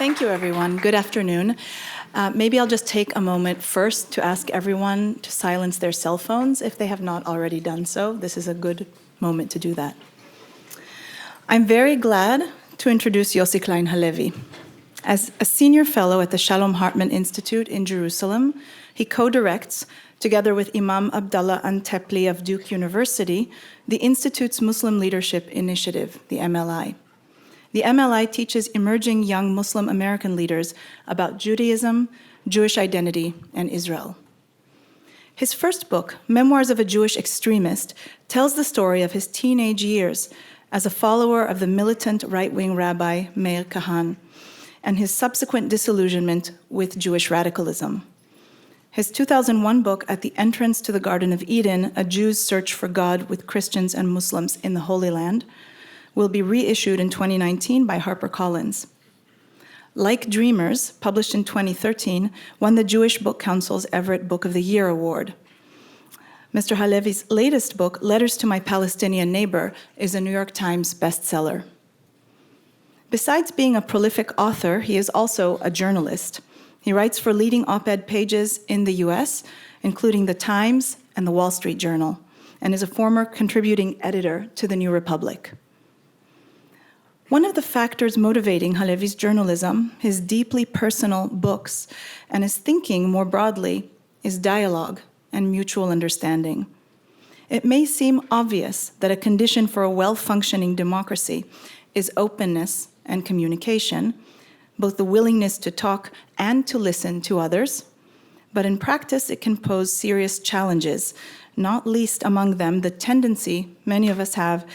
Thank you, everyone. Good afternoon. Maybe I'll just take a moment first to ask everyone to silence their cell phones if they have not already done so. This is a good moment to do that. I'm very glad to introduce Yossi Klein Halevi. As a senior fellow at the Shalom Hartman Institute in Jerusalem, he co-directs, together with Imam Abdallah Antepli of Duke University, the Institute's Muslim Leadership Initiative, the MLI. The MLI teaches emerging young Muslim American leaders about Judaism, Jewish identity, and Israel. His first book, Memoirs of a Jewish Extremist, tells the story of his teenage years as a follower of the militant right-wing rabbi Meir Kahan and his subsequent disillusionment with Jewish radicalism. His 2001 book, At the Entrance to the Garden of Eden, A Jew's Search for God with Christians and Muslims in the Holy Land, will be reissued in 2019 by HarperCollins. Like Dreamers, published in 2013, won the Jewish Book Council's Everett Book of the Year Award. Mr. Halevi's latest book, Letters to My Palestinian Neighbor, is a New York Times bestseller. Besides being a prolific author, he is also a journalist. He writes for leading op-ed pages in the US, including The Times and The Wall Street Journal, and is a former contributing editor to The New Republic. One of the factors motivating Halevi's journalism, his deeply personal books, and his thinking more broadly, is dialogue and mutual understanding. It may seem obvious that a condition for a well-functioning democracy is openness and communication, both the willingness to talk and to listen to others, but in practice it can pose serious challenges, not least among them the tendency many of us have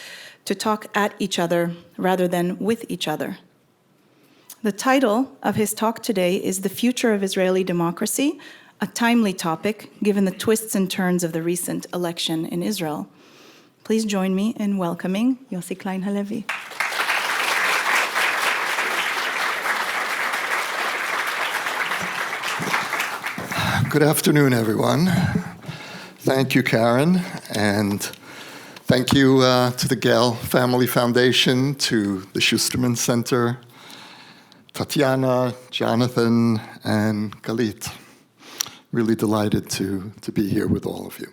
to talk at each other rather than with each other. The title of his talk today is The Future of Israeli Democracy, a timely topic given the twists and turns of the recent election in Israel. Please join me in welcoming Yossi Klein Halevi. Good afternoon, everyone. Thank you, Karen, and thank you to the Gale Family Foundation, to the Schusterman Center, Tatiana, Jonathan, and Galit. Really delighted to be here with all of you.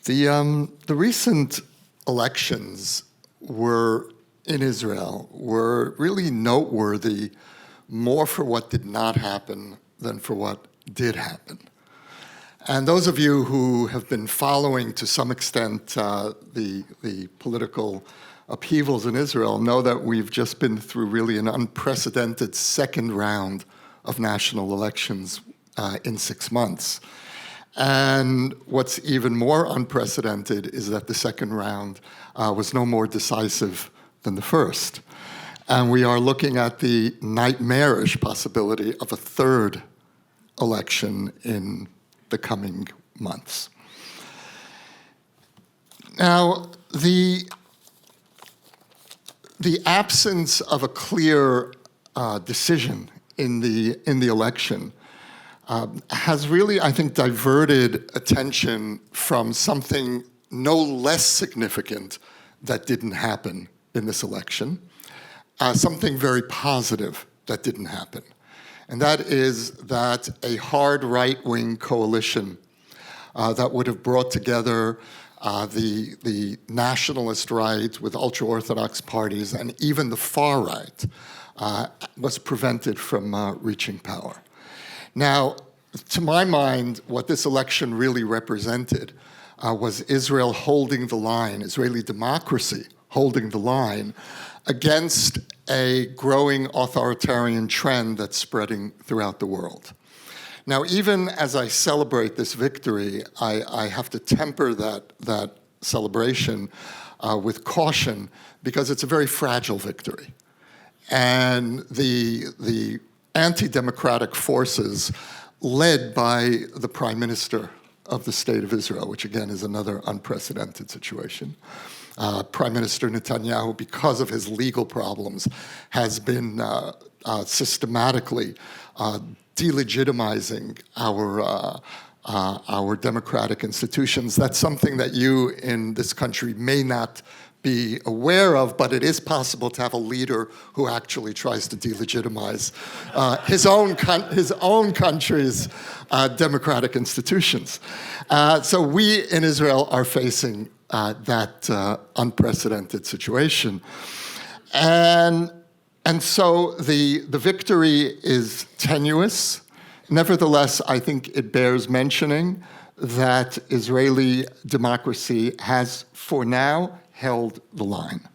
The recent elections in Israel were really noteworthy more for what did not happen than for what did happen. And those of you who have been following to some extent the political upheavals in Israel know that we've just been through really an unprecedented second round of national elections in 6 months. And what's even more unprecedented is that the second round was no more decisive than the first. And we are looking at the nightmarish possibility of a third election in the coming months. Now, the absence of a clear decision in the election has really, I think, diverted attention from something no less significant that didn't happen in this election, something very positive that didn't happen. And that is that a hard right-wing coalition that would have brought together the nationalist right with ultra-Orthodox parties and even the far right was prevented from reaching power. Now, to my mind, what this election really represented was Israel holding the line, Israeli democracy holding the line against a growing authoritarian trend that's spreading throughout the world. Now, even as I celebrate this victory, I have to temper that celebration with caution because it's a very fragile victory. And the anti-democratic forces led by the Prime Minister of the State of Israel, which again is another unprecedented situation, Prime Minister Netanyahu, because of his legal problems, has been systematically delegitimizing our democratic institutions. That's something that you in this country may not be aware of, but it is possible to have a leader who actually tries to delegitimize his own country's democratic institutions. So we in Israel are facing that unprecedented situation. And so the victory is tenuous. Nevertheless, I think it bears mentioning that Israeli democracy has, for now, held the line.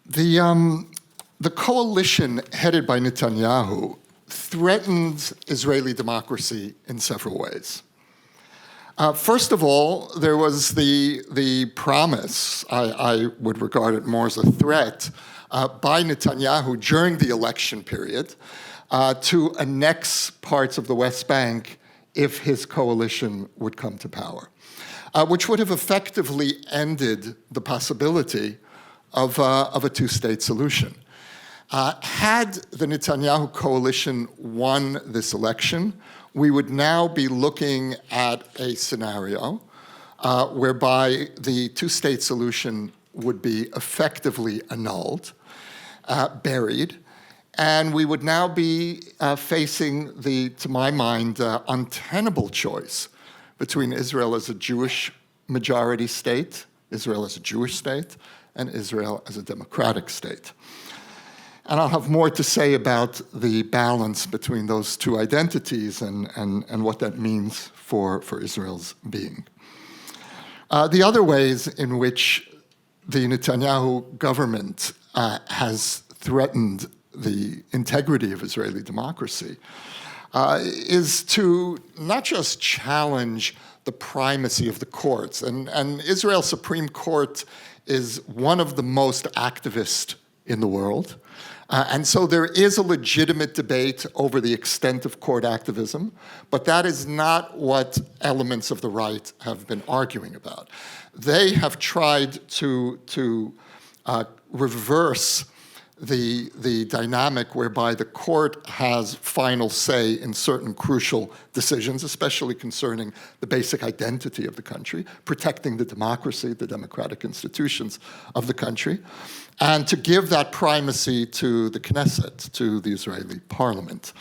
The coalition headed by Netanyahu threatens Israeli democracy in several ways. First of all, there was the promise, I would regard it more as a threat, by Netanyahu during the election period to annex parts of the West Bank if his coalition would come to power, which would have effectively ended the possibility of a two-state solution. Had the Netanyahu coalition won this election, we would now be looking at a scenario whereby the two-state solution would be effectively annulled, buried, and we would now be facing the, to my mind, untenable choice between Israel as a Jewish majority state, Israel as a Jewish state, and Israel as a democratic state. And I'll have more to say about the balance between those two identities and what that means for Israel's being. The other ways in which the Netanyahu government has threatened the integrity of Israeli democracy is to not just challenge the primacy of the courts. And Israel's Supreme Court is one of the most activist in the world. And so there is a legitimate debate over the extent of court activism, but that is not what elements of the right have been arguing about. They have tried to reverse the dynamic whereby the court has final say in certain crucial decisions, especially concerning the basic identity of the country, protecting the democracy, the democratic institutions of the country, and to give that primacy to the Knesset, to the Israeli parliament.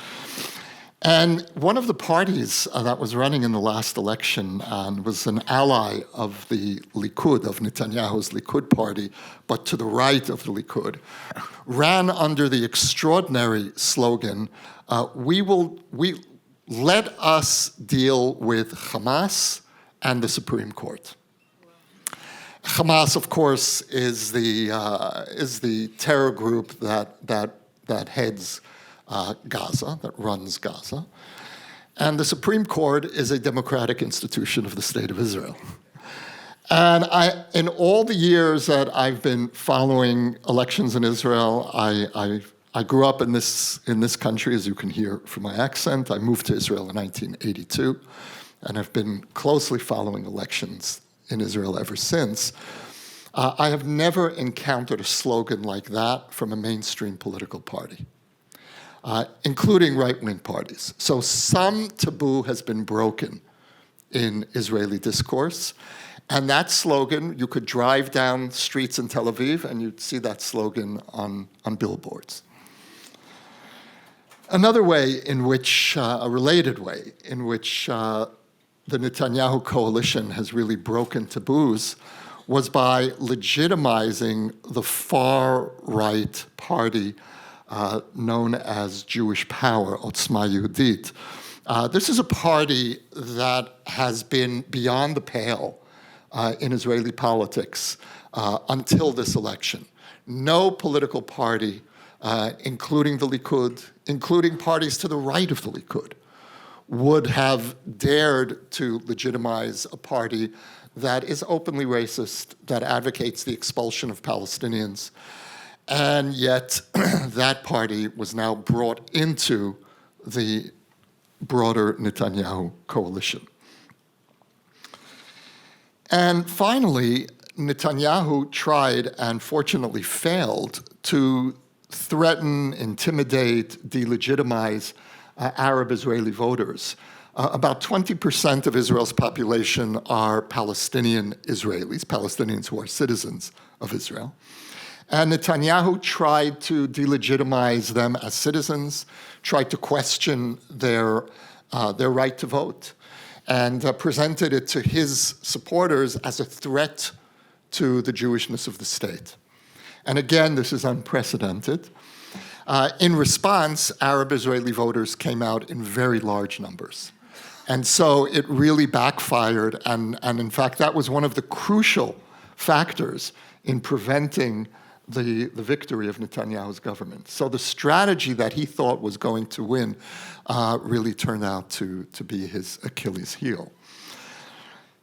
And one of the parties that was running in the last election was an ally of the Likud, of Netanyahu's Likud party, but to the right of the Likud, ran under the extraordinary slogan, let us deal with Hamas and the Supreme Court. Hamas, of course, is the terror group that heads Gaza, that runs Gaza. And the Supreme Court is a democratic institution of the State of Israel. And in all the years that I've been following elections in Israel, I grew up in this country, as you can hear from my accent. I moved to Israel in 1982, and I've been closely following elections in Israel ever since. I have never encountered a slogan like that from a mainstream political party, including right-wing parties. So some taboo has been broken in Israeli discourse. And that slogan, you could drive down streets in Tel Aviv and you'd see that slogan on billboards. Another way in which, a related way, in which the Netanyahu coalition has really broken taboos was by legitimizing the far-right party known as Jewish Power, Otzma Yehudit. This is a party that has been beyond the pale in Israeli politics until this election. No political party, including the Likud, including parties to the right of the Likud, would have dared to legitimize a party that is openly racist, that advocates the expulsion of Palestinians, and yet that party was now brought into the broader Netanyahu coalition. And finally, Netanyahu tried and fortunately failed to threaten, intimidate, delegitimize Arab Israeli voters. About 20% of Israel's population are Palestinian Israelis, Palestinians who are citizens of Israel. And Netanyahu tried to delegitimize them as citizens, tried to question their right to vote, and presented it to his supporters as a threat to the Jewishness of the state. And again, this is unprecedented. In response, Arab Israeli voters came out in very large numbers. And so it really backfired, and in fact, that was one of the crucial factors in preventing the victory of Netanyahu's government. So the strategy that he thought was going to win really turned out to be his Achilles heel.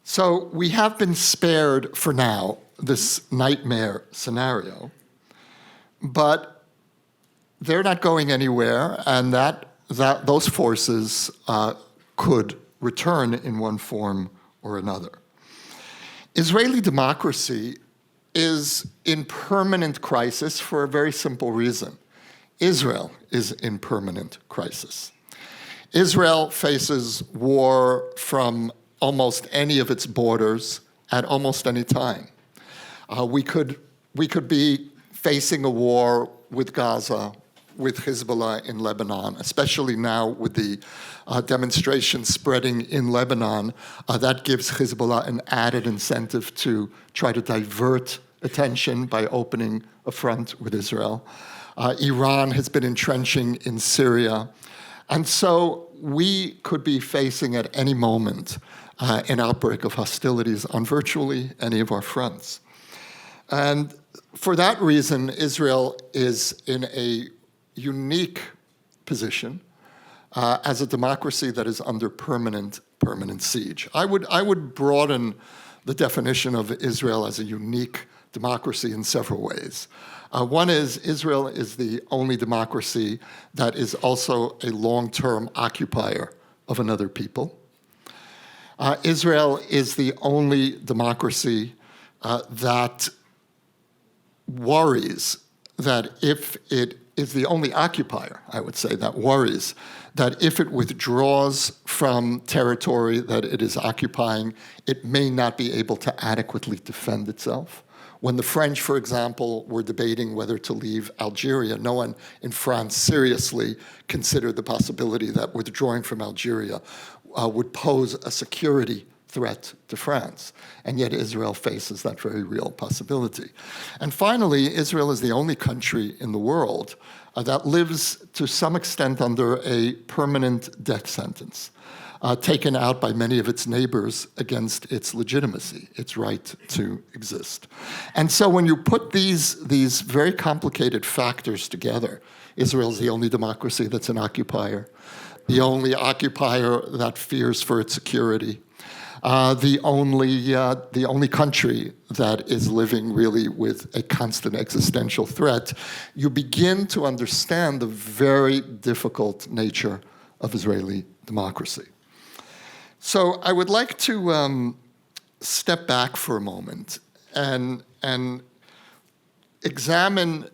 So we have been spared, for now, this nightmare scenario, but they're not going anywhere, and those forces could return in one form or another. Israeli democracy is in permanent crisis for a very simple reason. Israel is in permanent crisis. Israel faces war from almost any of its borders at almost any time. We could be facing a war with Gaza, with Hezbollah in Lebanon, especially now with the demonstrations spreading in Lebanon. That gives Hezbollah an added incentive to try to divert attention by opening a front with Israel. Iran has been entrenching in Syria. And so we could be facing at any moment an outbreak of hostilities on virtually any of our fronts. And for that reason, Israel is in a unique position as a democracy that is under permanent siege. I would broaden the definition of Israel as a unique democracy in several ways. One is Israel is the only democracy that is also a long-term occupier of another people. Israel is the only democracy that worries that if it is the only occupier, I would say, that worries that if it withdraws from territory that it is occupying, it may not be able to adequately defend itself. When the French, for example, were debating whether to leave Algeria, no one in France seriously considered the possibility that withdrawing from Algeria would pose a security threat to France. And yet Israel faces that very real possibility. And finally, Israel is the only country in the world that lives to some extent under a permanent death sentence, taken out by many of its neighbors against its legitimacy, its right to exist. And so when you put these very complicated factors together, Israel is the only democracy that's an occupier, the only occupier that fears for its security, the only country that is living really with a constant existential threat, you begin to understand the very difficult nature of Israeli democracy. So I would like to step back for a moment and examine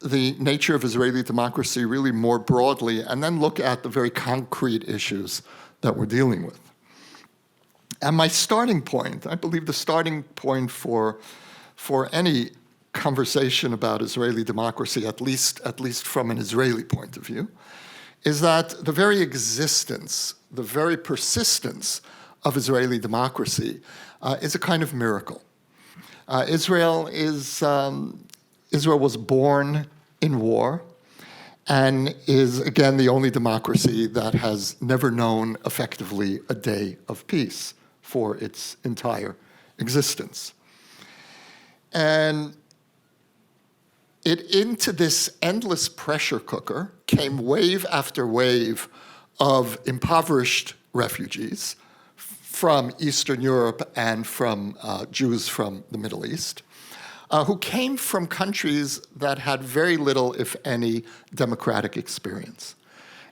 the nature of Israeli democracy really more broadly, and then look at the very concrete issues that we're dealing with. And my starting point, I believe the starting point for any conversation about Israeli democracy, at least from an Israeli point of view, is that the very existence, the very persistence of Israeli democracy is a kind of miracle. Israel was born in war and is, again, the only democracy that has never known effectively a day of peace for its entire existence. And into this endless pressure cooker came wave after wave of impoverished refugees from Eastern Europe and from Jews from the Middle East, who came from countries that had very little, if any, democratic experience.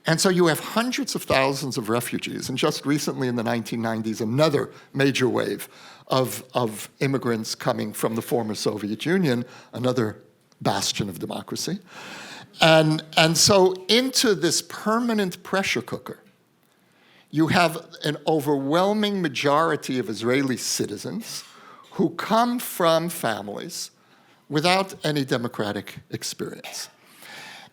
And so you have hundreds of thousands of refugees, and just recently in the 1990s, another major wave of immigrants coming from the former Soviet Union, another bastion of democracy. And so into this permanent pressure cooker, you have an overwhelming majority of Israeli citizens who come from families without any democratic experience.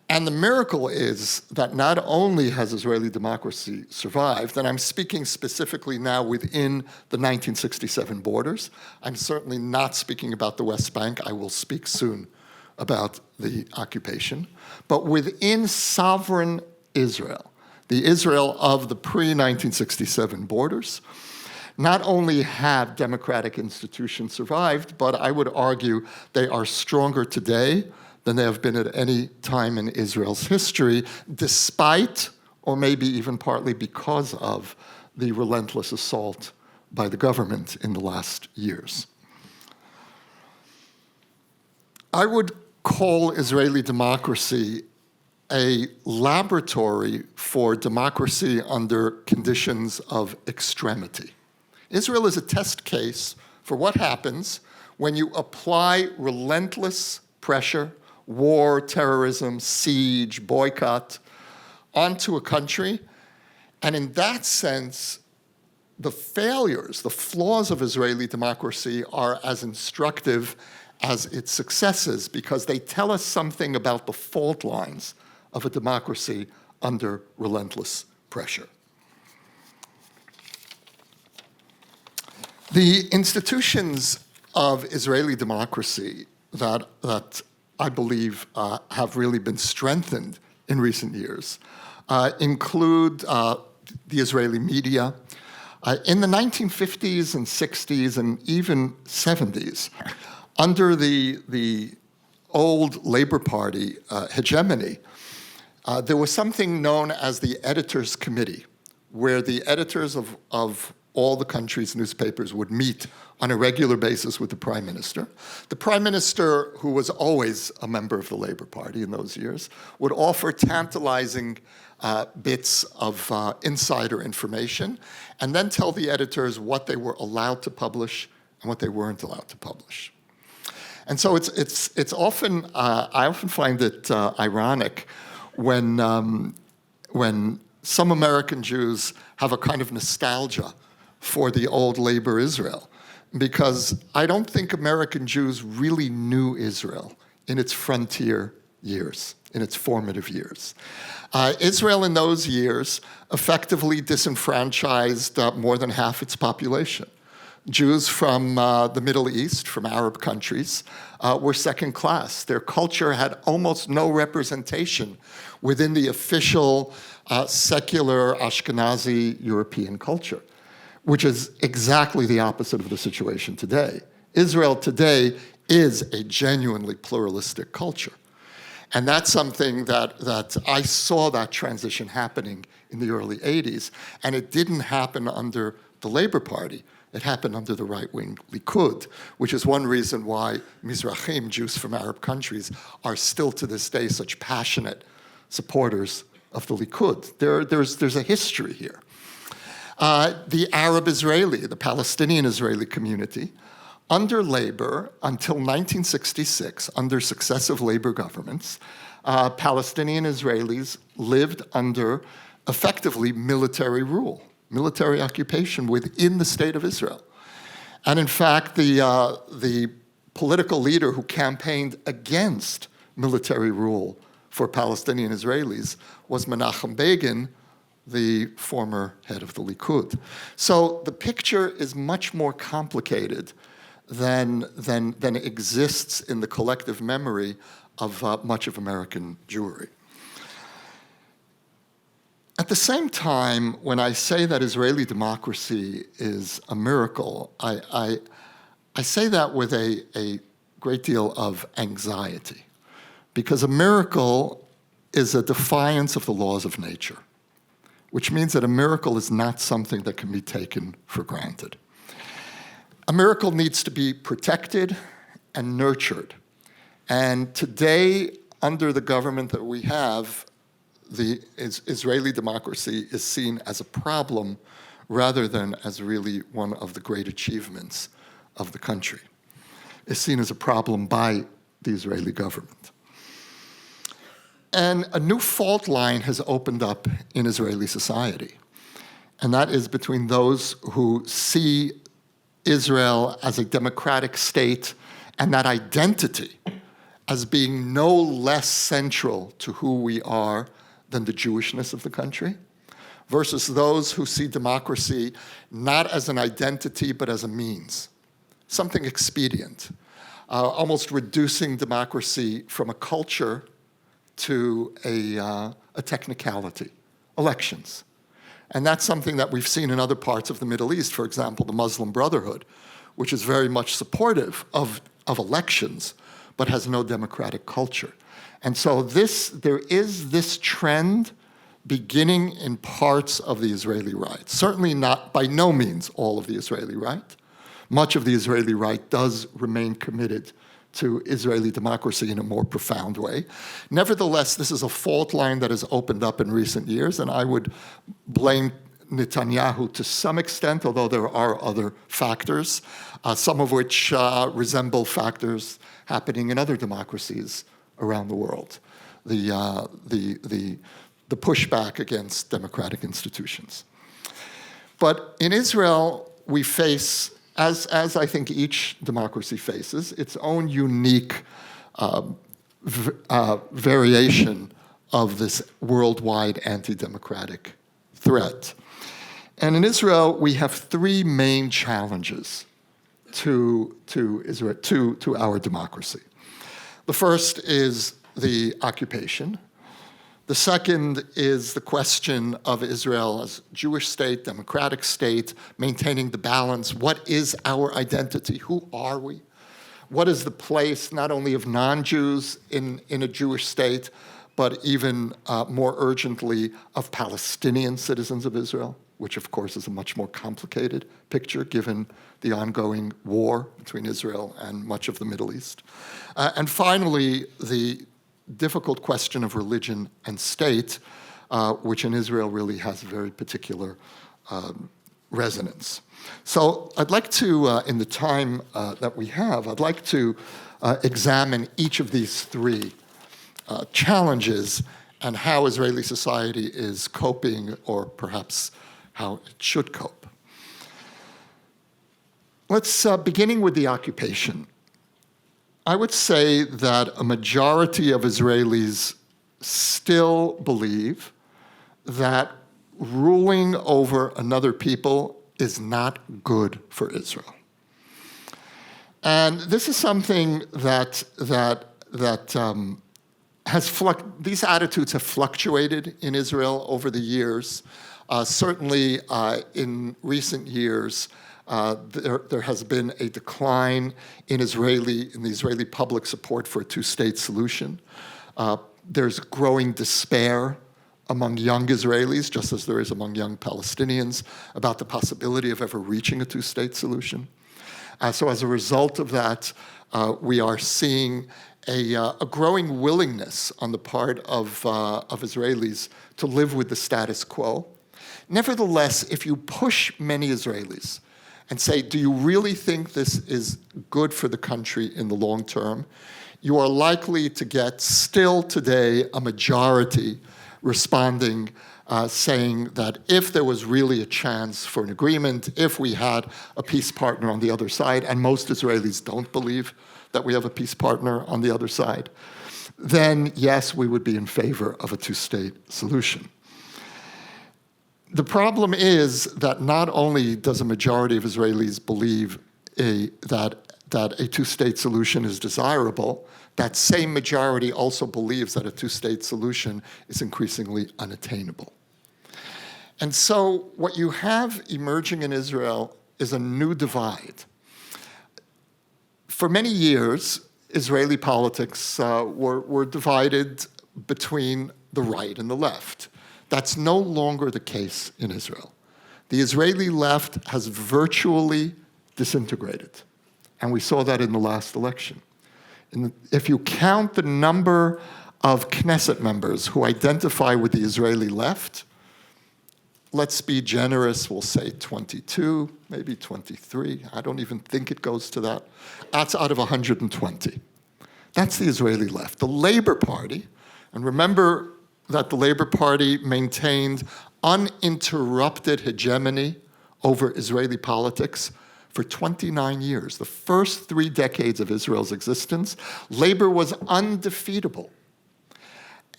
And the miracle is that not only has Israeli democracy survived, and I'm speaking specifically now within the 1967 borders. I'm certainly not speaking about the West Bank. I will speak soon about the occupation. But within sovereign Israel, the Israel of the pre-1967 borders, not only have democratic institutions survived, but I would argue they are stronger today than they have been at any time in Israel's history, despite, or maybe even partly because of, the relentless assault by the government in the last years. I would call Israeli democracy a laboratory for democracy under conditions of extremity. Israel is a test case for what happens when you apply relentless pressure, war, terrorism, siege, boycott onto a country. And in that sense, the failures, the flaws of Israeli democracy are as instructive as its successes, because they tell us something about the fault lines of a democracy under relentless pressure. The institutions of Israeli democracy that I believe have really been strengthened in recent years include the Israeli media. In the 1950s and 60s and even 70s, under the old Labor Party hegemony, there was something known as the Editors' Committee, where the editors of all the country's newspapers would meet on a regular basis with the prime minister. The prime minister, who was always a member of the Labor Party in those years, would offer tantalizing bits of insider information and then tell the editors what they were allowed to publish and what they weren't allowed to publish. And so it's often, I often find it ironic when some American Jews have a kind of nostalgia for the old Labor Israel, because I don't think American Jews really knew Israel in its frontier years, in its formative years. Israel in those years effectively disenfranchised more than half its population. Jews from the Middle East, from Arab countries, were second class. Their culture had almost no representation within the official secular Ashkenazi European culture, which is exactly the opposite of the situation today. Israel today is a genuinely pluralistic culture. And that's something that I saw that transition happening in the early 80s, and it didn't happen under the Labor Party. It happened under the right-wing Likud, which is one reason why Mizrahim, Jews from Arab countries, are still to this day such passionate supporters of the Likud. There's a history here. The Arab Israeli, the Palestinian Israeli community, under Labor, until 1966, under successive Labor governments, Palestinian Israelis lived under effectively military rule, military occupation within the state of Israel. And in fact, the political leader who campaigned against military rule for Palestinian Israelis was Menachem Begin, the former head of the Likud. So the picture is much more complicated than exists in the collective memory of much of American Jewry. At the same time, when I say that Israeli democracy is a miracle, I say that with a great deal of anxiety, because a miracle is a defiance of the laws of nature, which means that a miracle is not something that can be taken for granted. A miracle needs to be protected and nurtured. And today, under the government that we have, the Israeli democracy is seen as a problem rather than as really one of the great achievements of the country. It's seen as a problem by the Israeli government. And a new fault line has opened up in Israeli society. And that is between those who see Israel as a democratic state and that identity as being no less central to who we are than the Jewishness of the country, versus those who see democracy not as an identity but as a means, something expedient, almost reducing democracy from a culture to a technicality, elections. And that's something that we've seen in other parts of the Middle East, for example, the Muslim Brotherhood, which is very much supportive of elections, but has no democratic culture. And so there is this trend beginning in parts of the Israeli right. Certainly not, by no means, all of the Israeli right. Much of the Israeli right does remain committed to Israeli democracy in a more profound way. Nevertheless, this is a fault line that has opened up in recent years, and I would blame Netanyahu to some extent, although there are other factors, some of which resemble factors happening in other democracies around the world. The pushback against democratic institutions. But in Israel, we face, as I think each democracy faces, its own unique variation of this worldwide anti-democratic threat. And in Israel, we have three main challenges to Israel, to our democracy. The first is the occupation. The second is the question of Israel as Jewish state, democratic state, maintaining the balance. What is our identity? Who are we? What is the place not only of non-Jews in a Jewish state, but even more urgently of Palestinian citizens of Israel, which of course is a much more complicated picture given the ongoing war between Israel and much of the Middle East. And finally, the difficult question of religion and state, which in Israel really has very particular resonance. So I'd like to, in the time that we have, I'd like to examine each of these three challenges and how Israeli society is coping, or perhaps how it should cope. Let's, beginning with the occupation. I would say that a majority of Israelis still believe that ruling over another people is not good for Israel. And this is something that these attitudes have fluctuated in Israel over the years. Certainly in recent years, there has been a decline in the Israeli public support for a two-state solution. There's growing despair among young Israelis, just as there is among young Palestinians, about the possibility of ever reaching a two-state solution. So as a result of that, we are seeing a growing willingness on the part of Israelis to live with the status quo. Nevertheless, if you push many Israelis and say, do you really think this is good for the country in the long term, you are likely to get still today a majority responding, saying that if there was really a chance for an agreement, if we had a peace partner on the other side, and most Israelis don't believe that we have a peace partner on the other side, then yes, we would be in favor of a two-state solution. The problem is that not only does a majority of Israelis believe that a two-state solution is desirable, that same majority also believes that a two-state solution is increasingly unattainable. And so what you have emerging in Israel is a new divide. For many years, Israeli politics were divided between the right and the left. That's no longer the case in Israel. The Israeli left has virtually disintegrated, and we saw that in the last election. If you count the number of Knesset members who identify with the Israeli left, let's be generous, we'll say 22, maybe 23. I don't even think it goes to that. That's out of 120. That's the Israeli left. The Labor Party, And remember that the Labor Party maintained uninterrupted hegemony over Israeli politics for 29 years. The first 3 decades of Israel's existence, Labor was undefeatable.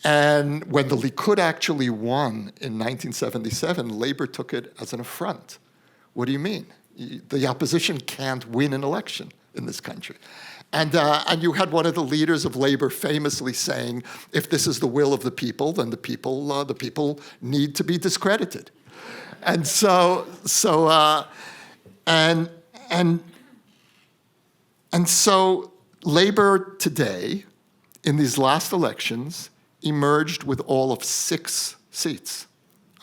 And when the Likud actually won in 1977, Labor took it as an affront. What do you mean? The opposition can't win an election in this country. And you had one of the leaders of Labor famously saying, if this is the will of the people, then the people need to be discredited. And so Labor today, in these last elections, emerged with all of 6 seats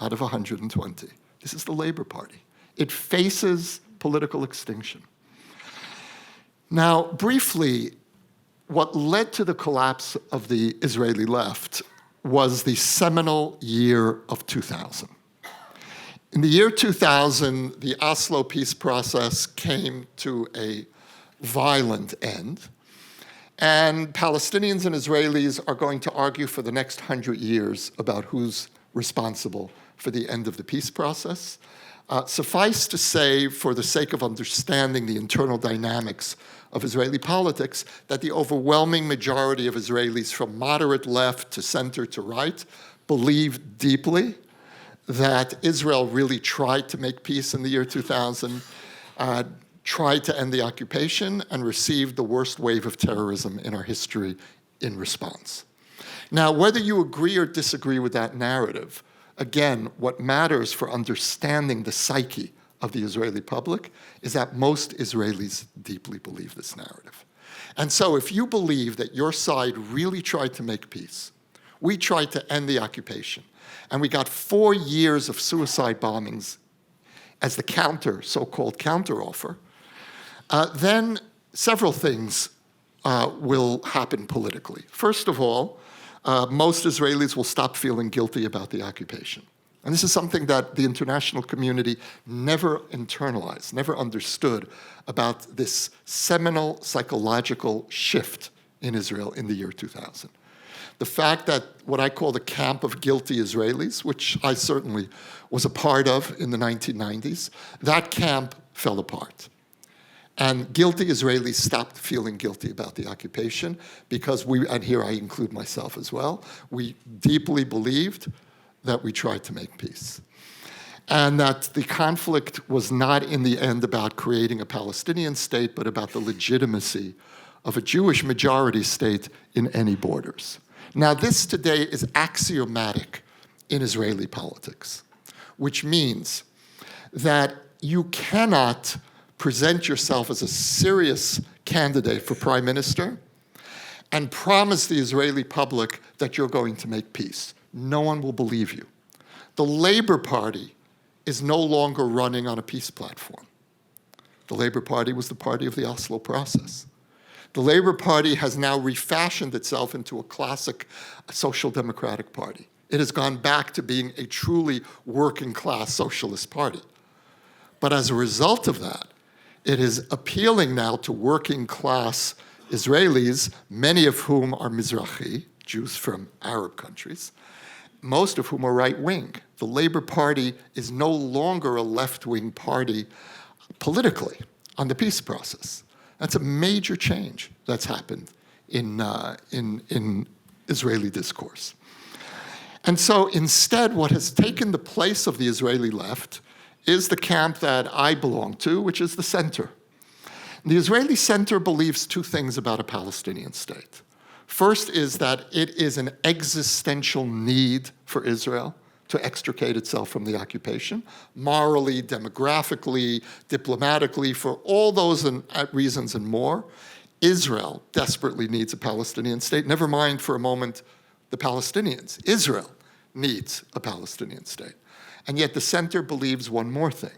out of 120. This is the Labor Party. It faces political extinction. Now, briefly, what led to the collapse of the Israeli left was the seminal year of 2000. In the year 2000, the Oslo peace process came to a violent end. And Palestinians and Israelis are going to argue for the next 100 years about who's responsible for the end of the peace process. Suffice to say, for the sake of understanding the internal dynamics of Israeli politics, that the overwhelming majority of Israelis from moderate left to center to right believe deeply that Israel really tried to make peace in the year 2000, tried to end the occupation, and received the worst wave of terrorism in our history in response. Now, whether you agree or disagree with that narrative, again, what matters for understanding the psyche of the Israeli public is that most Israelis deeply believe this narrative. And so if you believe that your side really tried to make peace, we tried to end the occupation, and we got 4 years of suicide bombings as the so-called counteroffer, then several things will happen politically. First of all, most Israelis will stop feeling guilty about the occupation. And this is something that the international community never internalized, never understood about this seminal psychological shift in Israel in the year 2000. The fact that what I call the camp of guilty Israelis, which I certainly was a part of in the 1990s, that camp fell apart. And guilty Israelis stopped feeling guilty about the occupation because and here I include myself as well, we deeply believed that we tried to make peace. And that the conflict was not in the end about creating a Palestinian state, but about the legitimacy of a Jewish majority state in any borders. Now, this today is axiomatic in Israeli politics, which means that you cannot present yourself as a serious candidate for prime minister and promise the Israeli public that you're going to make peace. No one will believe you. The Labor Party is no longer running on a peace platform. The Labor Party was the party of the Oslo process. The Labor Party has now refashioned itself into a classic social democratic party. It has gone back to being a truly working class socialist party. But as a result of that, it is appealing now to working class Israelis, many of whom are Mizrahi, Jews from Arab countries, most of whom are right-wing. The Labor Party is no longer a left-wing party politically on the peace process. That's a major change that's happened in Israeli discourse. And so instead, what has taken the place of the Israeli left is the camp that I belong to, which is the center. The Israeli center believes 2 things about a Palestinian state. First is that it is an existential need for Israel to extricate itself from the occupation, morally, demographically, diplomatically, for all those reasons and more. Israel desperately needs a Palestinian state. Never mind for a moment the Palestinians. Israel needs a Palestinian state. And yet the center believes one more thing,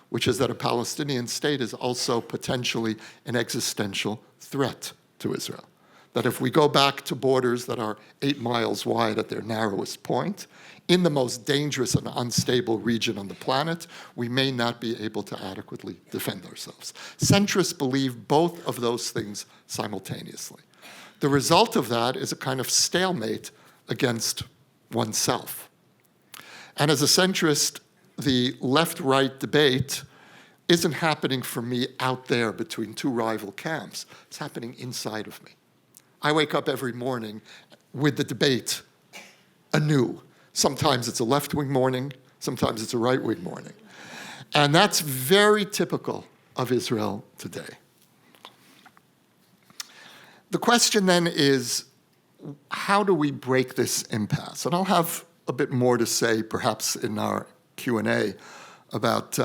which is that a Palestinian state is also potentially an existential threat to Israel. That if we go back to borders that are 8 miles wide at their narrowest point, in the most dangerous and unstable region on the planet, we may not be able to adequately defend ourselves. Centrists believe both of those things simultaneously. The result of that is a kind of stalemate against oneself. And as a centrist, the left-right debate isn't happening for me out there between two rival camps. It's happening inside of me. I wake up every morning with the debate anew. Sometimes it's a left-wing morning, sometimes it's a right-wing morning. And that's very typical of Israel today. The question then is, how do we break this impasse? And I'll have a bit more to say, perhaps in our Q&A, about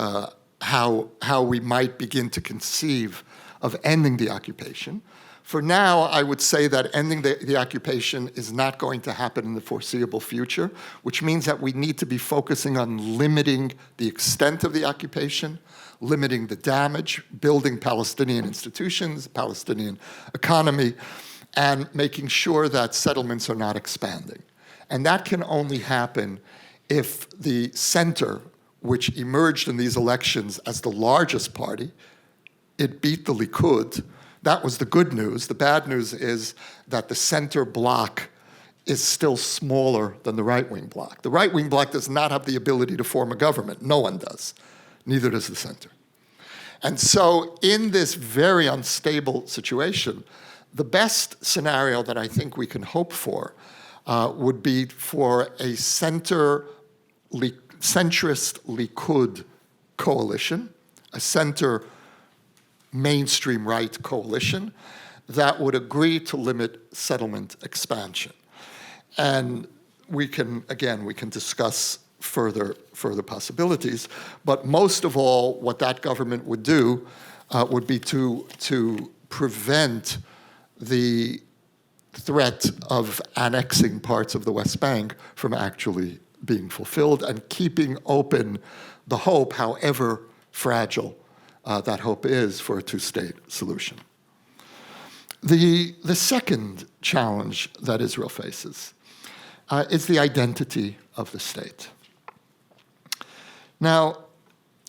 how we might begin to conceive of ending the occupation. For now, I would say that ending the occupation is not going to happen in the foreseeable future, which means that we need to be focusing on limiting the extent of the occupation, limiting the damage, building Palestinian institutions, Palestinian economy, and making sure that settlements are not expanding. And that can only happen if the center, which emerged in these elections as the largest party, it beat the Likud. That was the good news. The bad news is that the center bloc is still smaller than the right-wing bloc. The right-wing bloc does not have the ability to form a government. No one does. Neither does the center. And so in this very unstable situation, the best scenario that I think we can hope for would be for a centrist Likud coalition, a center mainstream right coalition that would agree to limit settlement expansion. And we can discuss further possibilities, but most of all, what that government would do would be to prevent the threat of annexing parts of the West Bank from actually being fulfilled and keeping open the hope, however fragile that hope is, for a two-state solution. The second challenge that Israel faces is the identity of the state. Now,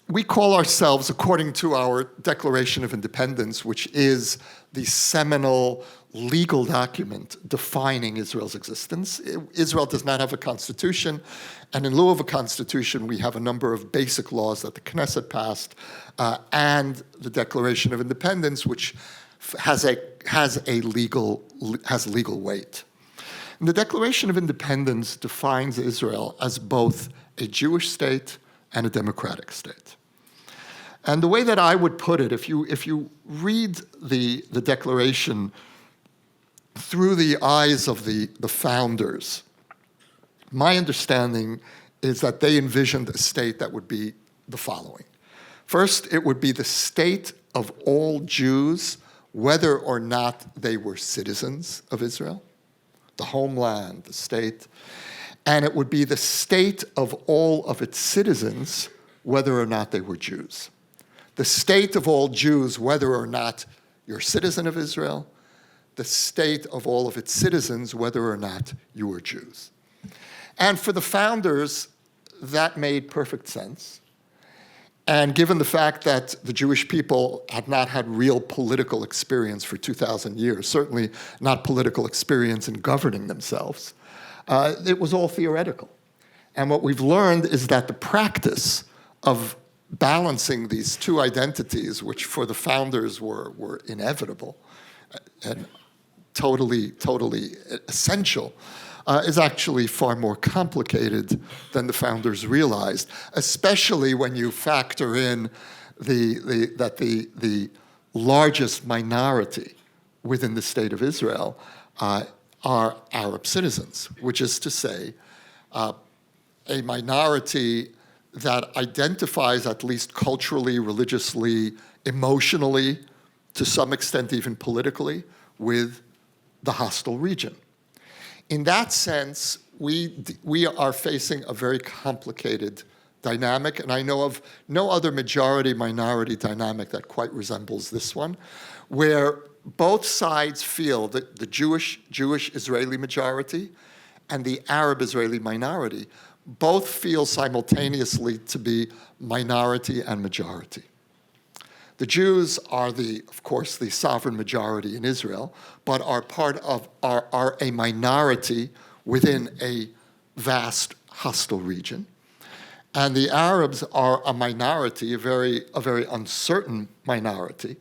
we call ourselves, according to our Declaration of Independence, which is the seminal legal document defining Israel's existence. Israel does not have a constitution, and in lieu of a constitution, we have a number of basic laws that the Knesset passed, and the Declaration of Independence, which has legal weight. And the Declaration of Independence defines Israel as both a Jewish state and a democratic state. And the way that I would put it, if you read the Declaration through the eyes of the founders, my understanding is that they envisioned a state that would be the following. First, it would be the state of all Jews, whether or not they were citizens of Israel, the homeland, the state. And it would be the state of all of its citizens, whether or not they were Jews. The state of all Jews, whether or not you're a citizen of Israel, the state of all of its citizens, whether or not you were Jews. And for the founders, that made perfect sense. And given the fact that the Jewish people had not had real political experience for 2,000 years, certainly not political experience in governing themselves, it was all theoretical. And what we've learned is that the practice of balancing these two identities, which for the founders were inevitable and totally essential, is actually far more complicated than the founders realized, especially when you factor in that the largest minority within the state of Israel are Arab citizens, which is to say, a minority that identifies, at least culturally, religiously, emotionally, to some extent even politically, with the hostile region. In that sense, we are facing a very complicated dynamic, and I know of no other majority-minority dynamic that quite resembles this one, where both sides feel that the Jewish Israeli majority and the Arab Israeli minority both feel simultaneously to be minority and majority. The Jews are of course, the sovereign majority in Israel, but are a minority within a vast hostile region. And the Arabs are a minority, a very uncertain minority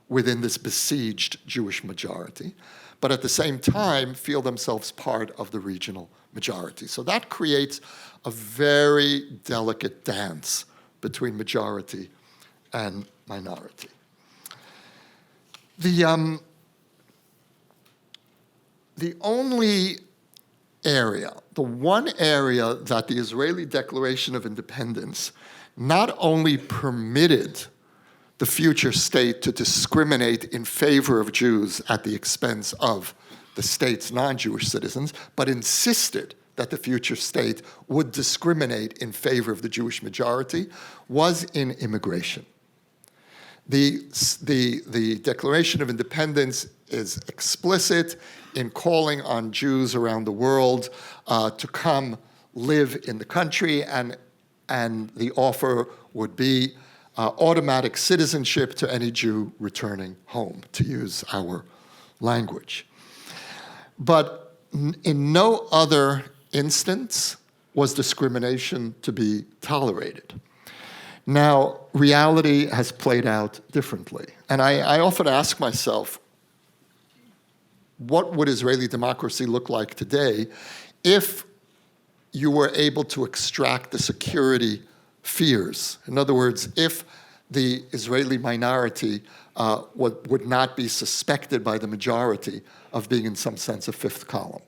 within this besieged Jewish majority, but at the same time feel themselves part of the regional majority. So that creates a very delicate dance between majority and minority. The only area, the one area that the Israeli Declaration of Independence not only permitted the future state to discriminate in favor of Jews at the expense of the state's non-Jewish citizens, but insisted that the future state would discriminate in favor of the Jewish majority, was in immigration. The Declaration of Independence is explicit in calling on Jews around the world to come live in the country, and the offer would be automatic citizenship to any Jew returning home, to use our language. But in no other instance was discrimination to be tolerated. Now, reality has played out differently. And I often ask myself, what would Israeli democracy look like today if you were able to extract the security fears? In other words, if the Israeli minority would not be suspected by the majority of being, in some sense, a fifth column.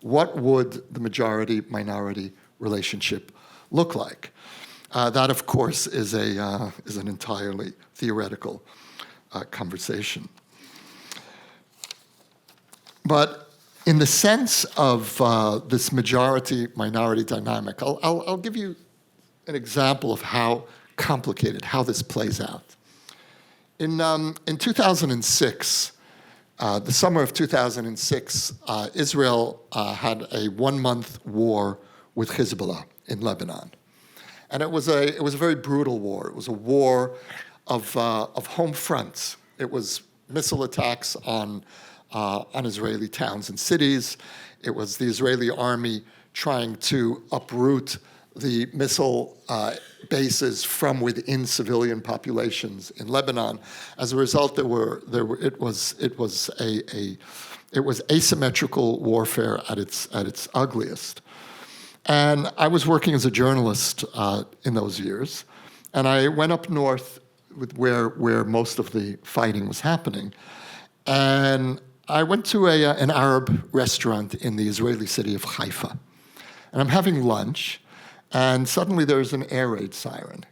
What would the majority-minority relationship look like? That, of course, is an entirely theoretical conversation. But in the sense of this majority-minority dynamic, I'll give you an example of how complicated, how this plays out. In 2006, the summer of 2006, Israel had a one-month war with Hezbollah in Lebanon. And it was a very brutal war. It was a war of home fronts. It was missile attacks on Israeli towns and cities. It was the Israeli army trying to uproot the missile bases from within civilian populations in Lebanon. As a result, it was asymmetrical warfare at its ugliest. And I was working as a journalist in those years, and I went up north where most of the fighting was happening, and I went to an Arab restaurant in the Israeli city of Haifa, and I'm having lunch, and suddenly there's an air raid siren,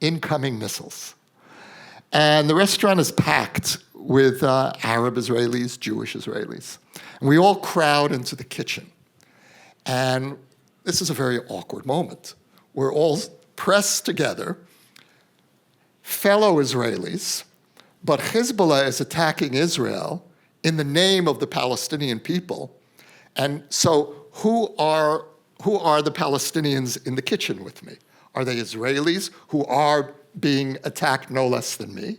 incoming missiles. And the restaurant is packed with Arab Israelis, Jewish Israelis. And we all crowd into the kitchen. And this is a very awkward moment. We're all pressed together, fellow Israelis, but Hezbollah is attacking Israel in the name of the Palestinian people. And so who are the Palestinians in the kitchen with me? Are they Israelis who are being attacked no less than me?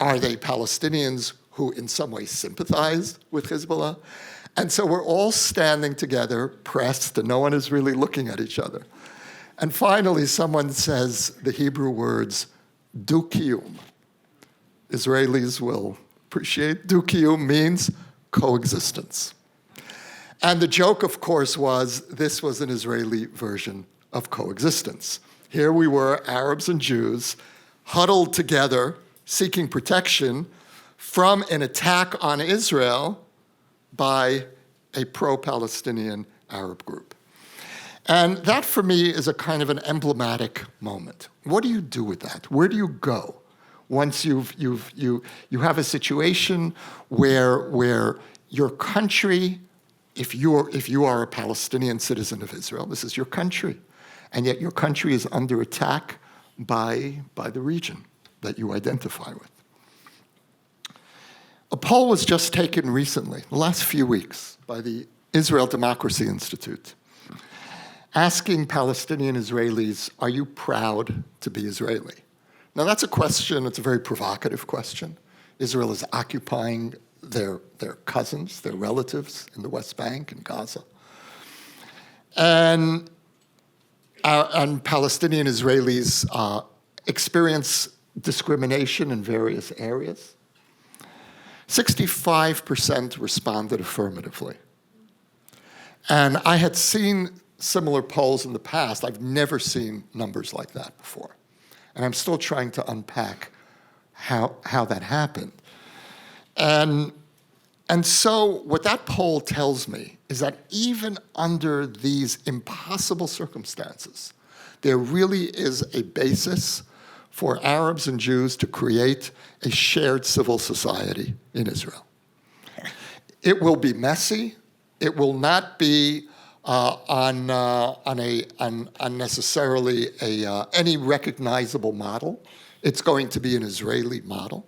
Are they Palestinians who in some way sympathize with Hezbollah? And so we're all standing together, pressed, and no one is really looking at each other. And finally, someone says the Hebrew words, du-kiyum. Israelis will appreciate. Du-kiyum means coexistence. And the joke, of course, was this was an Israeli version of coexistence. Here we were, Arabs and Jews, huddled together, seeking protection from an attack on Israel by a pro-Palestinian Arab group. And that, for me, is a kind of an emblematic moment. What do you do with that? Where do you go once you have a situation where your country, if you are a Palestinian citizen of Israel, this is your country, and yet your country is under attack by the region that you identify with. A poll was just taken recently, the last few weeks, by the Israel Democracy Institute, asking Palestinian Israelis, are you proud to be Israeli? Now that's a question, it's a very provocative question. Israel is occupying their cousins, their relatives in the West Bank and Gaza. And Palestinian Israelis experience discrimination in various areas. 65% responded affirmatively. And I had seen similar polls in the past. I've never seen numbers like that before. And I'm still trying to unpack how that happened. And so what that poll tells me is that even under these impossible circumstances, there really is a basis for Arabs and Jews to create a shared civil society in Israel. It will be messy. It will not be unnecessarily any recognizable model. It's going to be an Israeli model.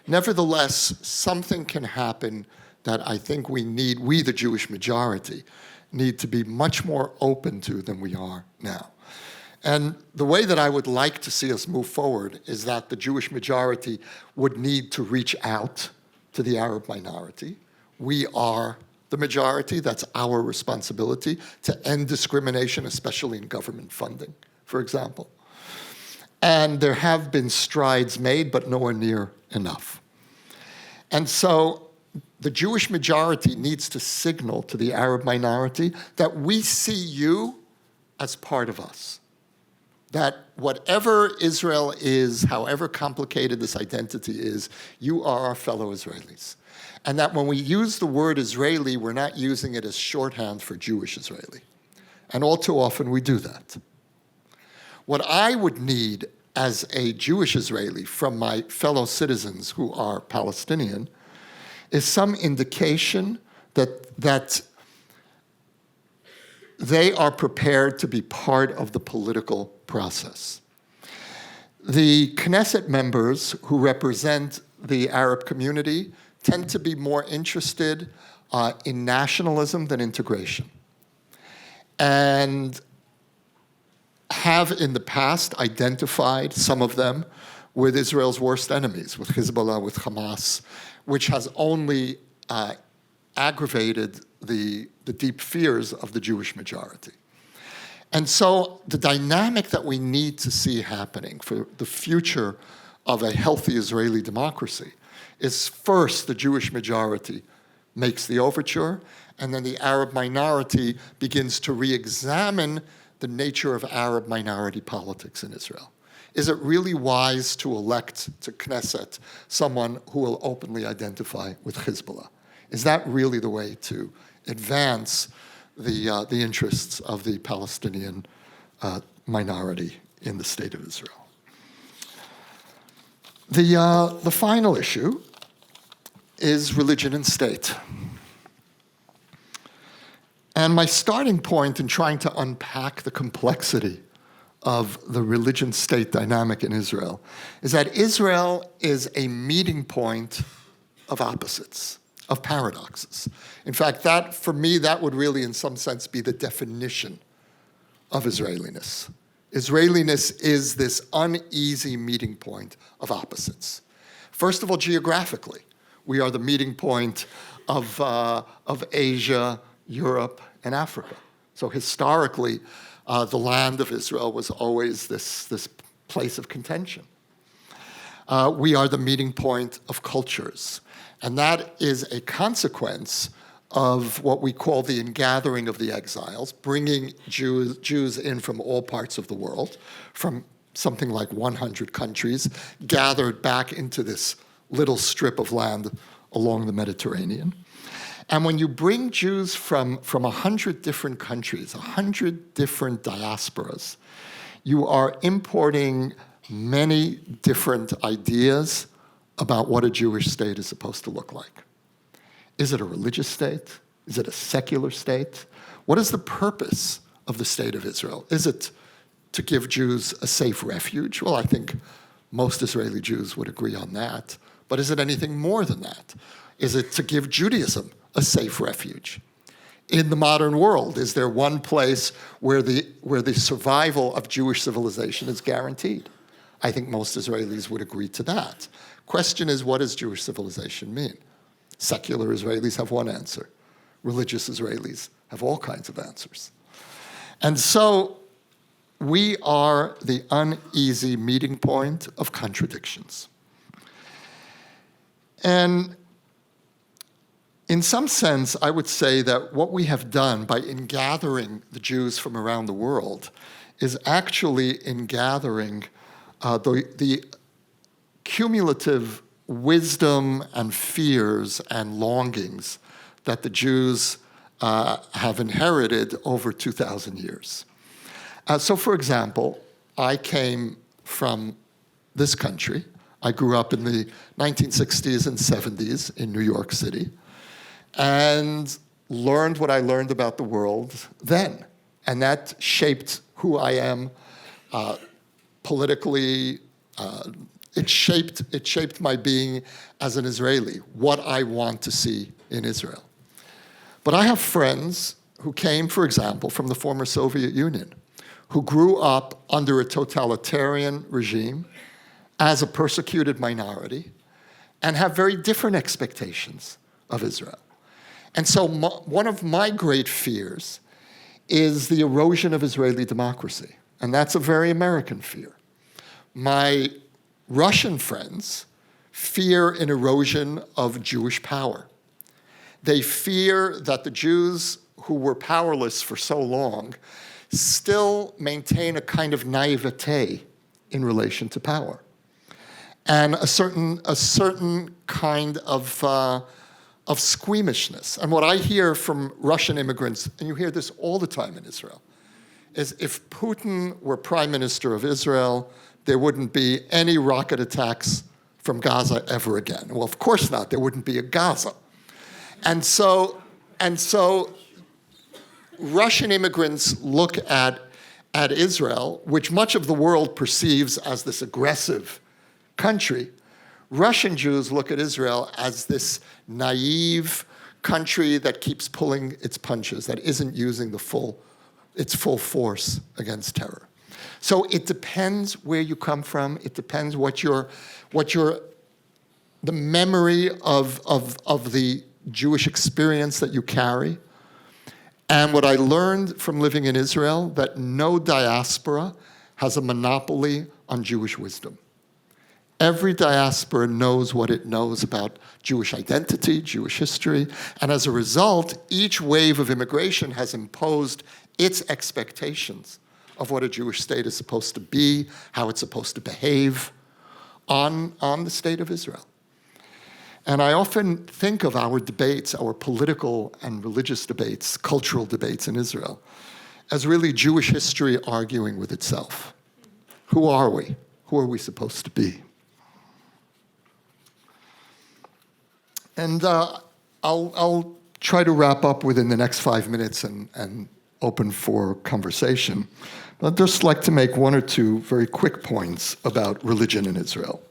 Nevertheless, something can happen that I think we, the Jewish majority, need to be much more open to than we are now. And the way that I would like to see us move forward is that the Jewish majority would need to reach out to the Arab minority. We are the majority. That's our responsibility to end discrimination, especially in government funding, for example. And there have been strides made, but nowhere near enough. And so the Jewish majority needs to signal to the Arab minority that we see you as part of us. That whatever Israel is, however complicated this identity is, you are our fellow Israelis. And that when we use the word Israeli, we're not using it as shorthand for Jewish Israeli. And all too often we do that. What I would need as a Jewish Israeli from my fellow citizens who are Palestinian is some indication that they are prepared to be part of the political process. The Knesset members who represent the Arab community tend to be more interested in nationalism than integration, and have in the past identified, some of them, with Israel's worst enemies, with Hezbollah, with Hamas, which has only aggravated the deep fears of the Jewish majority. And so the dynamic that we need to see happening for the future of a healthy Israeli democracy is first the Jewish majority makes the overture, and then the Arab minority begins to re-examine the nature of Arab minority politics in Israel. Is it really wise to elect to Knesset someone who will openly identify with Hezbollah? Is that really the way to advance the interests of the Palestinian minority in the state of Israel? The final issue is religion and state. And my starting point in trying to unpack the complexity of the religion-state dynamic in Israel is that Israel is a meeting point of opposites, of paradoxes. In fact, that, for me, that would really, in some sense, be the definition of Israeliness. Israeliness is this uneasy meeting point of opposites. First of all, geographically, we are the meeting point of Asia, Europe, and Africa. So historically, the land of Israel was always this place of contention. We are the meeting point of cultures. And that is a consequence of what we call the ingathering of the exiles, bringing Jews in from all parts of the world, from something like 100 countries, gathered back into this little strip of land along the Mediterranean. And when you bring Jews from 100 different countries, 100 different diasporas, you are importing many different ideas about what a Jewish state is supposed to look like. Is it a religious state? Is it a secular state? What is the purpose of the state of Israel? Is it to give Jews a safe refuge? Well, I think most Israeli Jews would agree on that. But is it anything more than that? Is it to give Judaism a safe refuge? In the modern world, is there one place where the survival of Jewish civilization is guaranteed? I think most Israelis would agree to that. Question is, what does Jewish civilization mean? Secular Israelis have one answer. Religious Israelis have all kinds of answers. And so we are the uneasy meeting point of contradictions. And in some sense, I would say that what we have done by ingathering the Jews from around the world is actually ingathering the cumulative wisdom and fears and longings that the Jews have inherited over 2,000 years. So, for example, I came from this country. I grew up in the 1960s and 70s in New York City and learned what I learned about the world then. And that shaped who I am politically. It shaped my being as an Israeli, what I want to see in Israel. But I have friends who came, for example, from the former Soviet Union, who grew up under a totalitarian regime as a persecuted minority and have very different expectations of Israel. And so one of my great fears is the erosion of Israeli democracy. And that's a very American fear. My Russian friends fear an erosion of Jewish power. They fear that the Jews who were powerless for so long still maintain a kind of naivete in relation to power, and a certain kind of squeamishness. And what I hear from Russian immigrants, and you hear this all the time in Israel, is if Putin were prime minister of Israel, there wouldn't be any rocket attacks from Gaza ever again. Well, of course not. There wouldn't be a Gaza. And so Russian immigrants look at Israel, which much of the world perceives as this aggressive country. Russian Jews look at Israel as this naive country that keeps pulling its punches, that isn't using its full force against terror. So it depends where you come from. It depends what the memory of the Jewish experience that you carry. And what I learned from living in Israel, that no diaspora has a monopoly on Jewish wisdom. Every diaspora knows what it knows about Jewish identity, Jewish history, and as a result, each wave of immigration has imposed its expectations of what a Jewish state is supposed to be, how it's supposed to behave on the state of Israel. And I often think of our debates, our political and religious debates, cultural debates in Israel, as really Jewish history arguing with itself. Who are we? Who are we supposed to be? And I'll try to wrap up within the next 5 minutes and open for conversation. But I'd just like to make one or two very quick points about religion in Israel.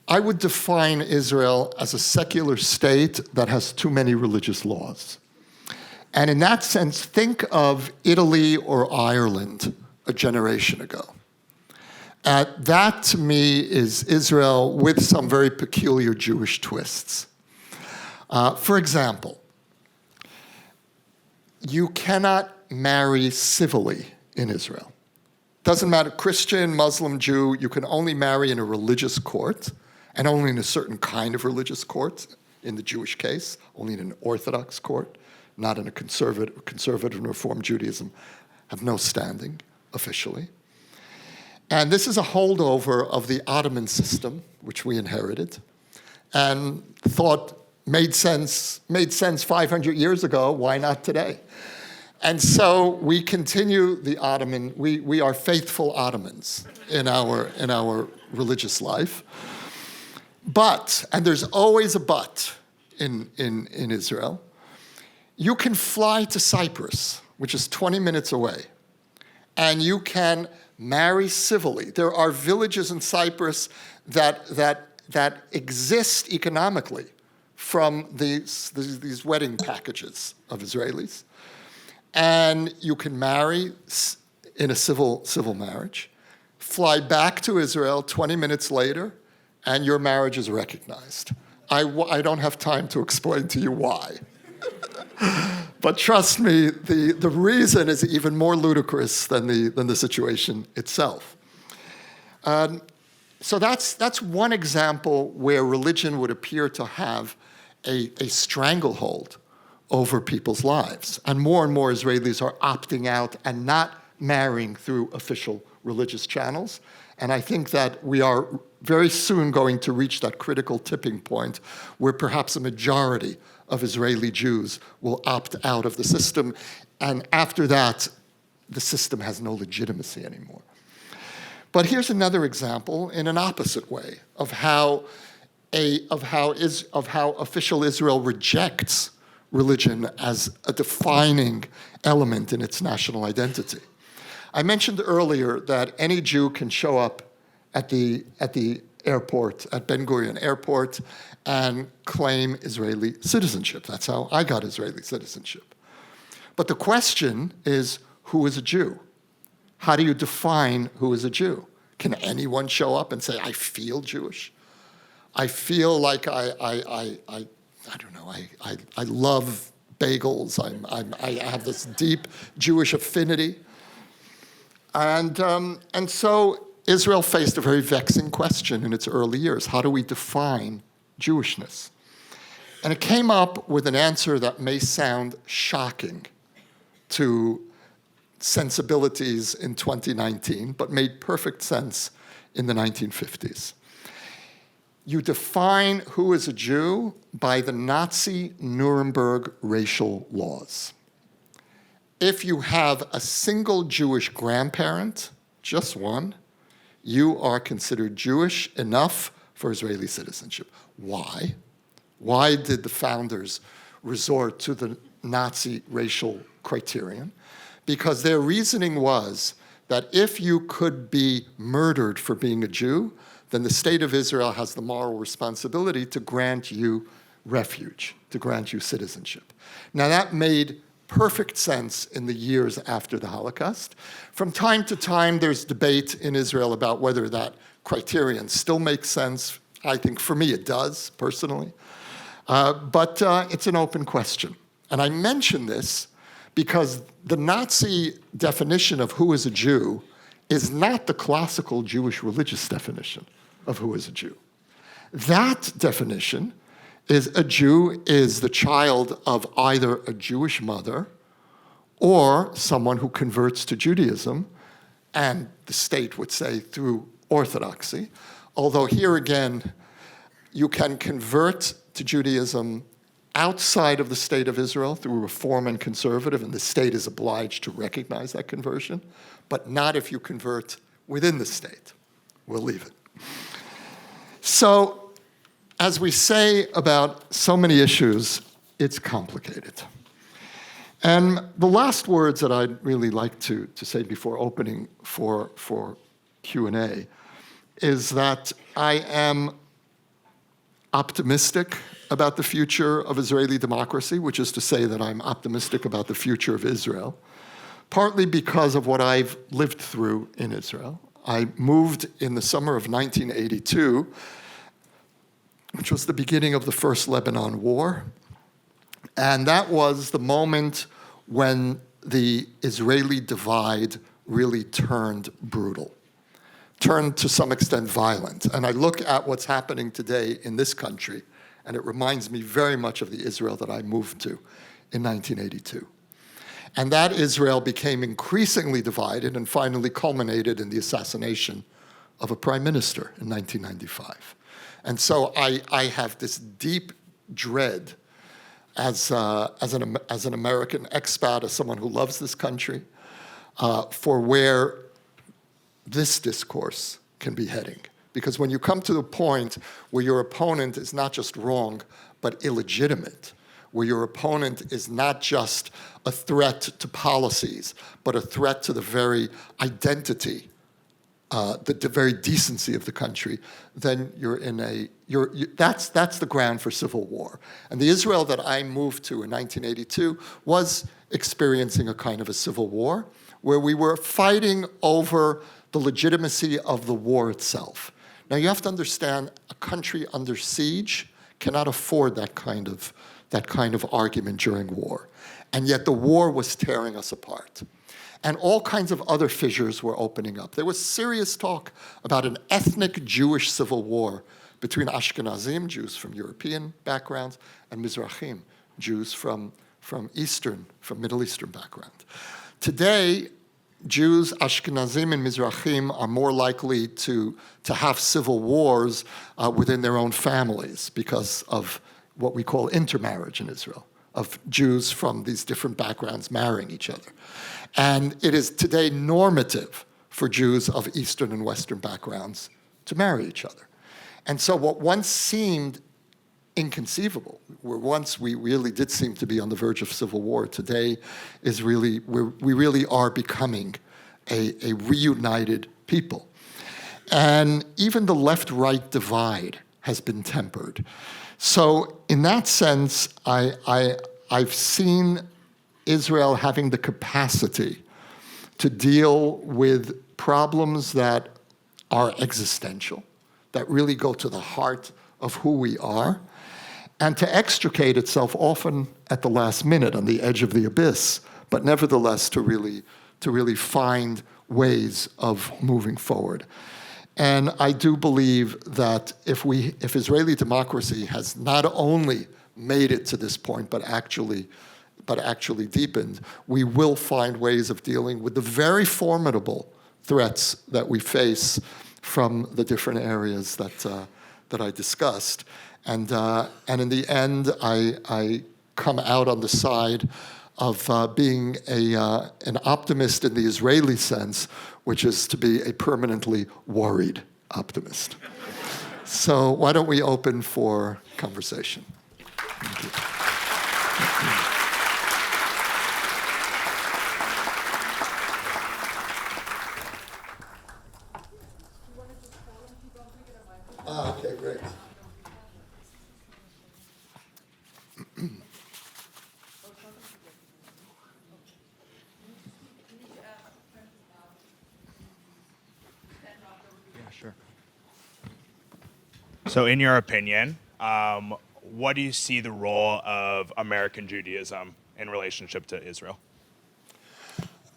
I would define Israel as a secular state that has too many religious laws. And in that sense, think of Italy or Ireland a generation ago. That, to me, is Israel with some very peculiar Jewish twists. For example, you cannot marry civilly in Israel. Doesn't matter, Christian, Muslim, Jew, you can only marry in a religious court, and only in a certain kind of religious court, in the Jewish case, only in an Orthodox court, not in a conservative and Reform Judaism, have no standing officially. And this is a holdover of the Ottoman system, which we inherited, and thought made sense 500 years ago, why not today? And so we continue the Ottoman, we are faithful Ottomans in our religious life. But, and there's always a but in Israel, you can fly to Cyprus, which is 20 minutes away, and you can marry civilly. There are villages in Cyprus that exist economically from these wedding packages of Israelis. And you can marry in a civil marriage, fly back to Israel 20 minutes later, and your marriage is recognized. I don't have time to explain to you why. But trust me, the reason is even more ludicrous than the situation itself. So that's one example where religion would appear to have a stranglehold over people's lives. And more Israelis are opting out and not marrying through official religious channels. And I think that we are very soon going to reach that critical tipping point where perhaps a majority of Israeli Jews will opt out of the system. And after that, the system has no legitimacy anymore. But here's another example in an opposite way of how official Israel rejects religion as a defining element in its national identity. I mentioned earlier that any Jew can show up at the airport, at Ben Gurion Airport, and claim Israeli citizenship. That's how I got Israeli citizenship. But the question is, who is a Jew? How do you define who is a Jew? Can anyone show up and say, I feel Jewish? I feel like I don't know, I love bagels. I have this deep Jewish affinity. And so Israel faced a very vexing question in its early years. How do we define Jewishness? And it came up with an answer that may sound shocking to sensibilities in 2019, but made perfect sense in the 1950s. You define who is a Jew by the Nazi Nuremberg racial laws. If you have a single Jewish grandparent, just one, you are considered Jewish enough for Israeli citizenship. Why? Why did the founders resort to the Nazi racial criterion? Because their reasoning was that if you could be murdered for being a Jew, then the state of Israel has the moral responsibility to grant you refuge, to grant you citizenship. Now that made perfect sense in the years after the Holocaust. From time to time, there's debate in Israel about whether that criterion still makes sense. I think for me it does, personally. But it's an open question. And I mention this because the Nazi definition of who is a Jew is not the classical Jewish religious definition of who is a Jew. That definition is a Jew is the child of either a Jewish mother or someone who converts to Judaism, and the state would say through Orthodoxy. Although here again, you can convert to Judaism outside of the state of Israel through Reform and Conservative, and the state is obliged to recognize that conversion, but not if you convert within the state. We'll leave it. So, as we say about so many issues, it's complicated. And the last words that I'd really like to say before opening for Q&A is that I am optimistic about the future of Israeli democracy, which is to say that I'm optimistic about the future of Israel, partly because of what I've lived through in Israel. I moved in the summer of 1982, which was the beginning of the first Lebanon War. And that was the moment when the Israeli divide really turned brutal, turned to some extent violent. And I look at what's happening today in this country, and it reminds me very much of the Israel that I moved to in 1982. And that Israel became increasingly divided and finally culminated in the assassination of a prime minister in 1995. And so I have this deep dread as an American expat, as someone who loves this country, for where this discourse can be heading. Because when you come to the point where your opponent is not just wrong, but illegitimate, where your opponent is not just a threat to policies, but a threat to the very identity, the very decency of the country, then that's the ground for civil war. And the Israel that I moved to in 1982 was experiencing a kind of a civil war, where we were fighting over the legitimacy of the war itself. Now you have to understand, a country under siege cannot afford that kind of that kind of argument during war. And yet the war was tearing us apart. And all kinds of other fissures were opening up. There was serious talk about an ethnic Jewish civil war between Ashkenazim, Jews from European backgrounds, and Mizrahim, Jews from Middle Eastern background. Today, Jews, Ashkenazim and Mizrahim are more likely to have civil wars within their own families because of what we call intermarriage in Israel, of Jews from these different backgrounds marrying each other. And it is today normative for Jews of Eastern and Western backgrounds to marry each other. And so what once seemed inconceivable, where once we really did seem to be on the verge of civil war, today is really, we really are becoming a reunited people. And even the left-right divide has been tempered. So in that sense, I've seen Israel having the capacity to deal with problems that are existential, that really go to the heart of who we are, and to extricate itself often at the last minute on the edge of the abyss, but nevertheless to really find ways of moving forward. And I do believe that if Israeli democracy has not only made it to this point, but actually deepened, we will find ways of dealing with the very formidable threats that we face from the different areas that I discussed. And in the end, I come out on the side of being an optimist in the Israeli sense, which is to be a permanently worried optimist. So why don't we open for conversation? Thank you. Okay, great. Sure. So in your opinion, what do you see the role of American Judaism in relationship to Israel?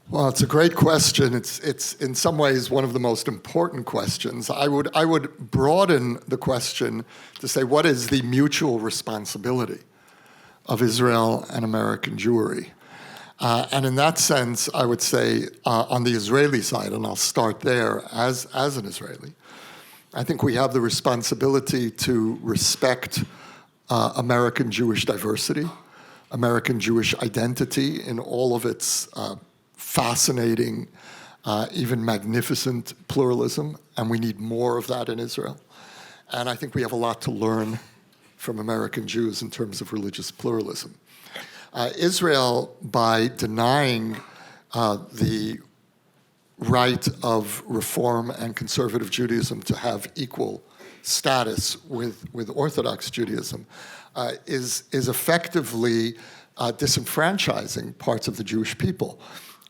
Well, it's a great question. It's in some ways one of the most important questions. I would broaden the question to say, what is the mutual responsibility of Israel and American Jewry? And in that sense, I would say on the Israeli side, and I'll start there as an Israeli, I think we have the responsibility to respect American Jewish diversity, American Jewish identity in all of its fascinating, even magnificent pluralism, and we need more of that in Israel. And I think we have a lot to learn from American Jews in terms of religious pluralism. Israel, by denying the right of Reform and conservative Judaism to have equal status with Orthodox Judaism, is effectively disenfranchising parts of the Jewish people.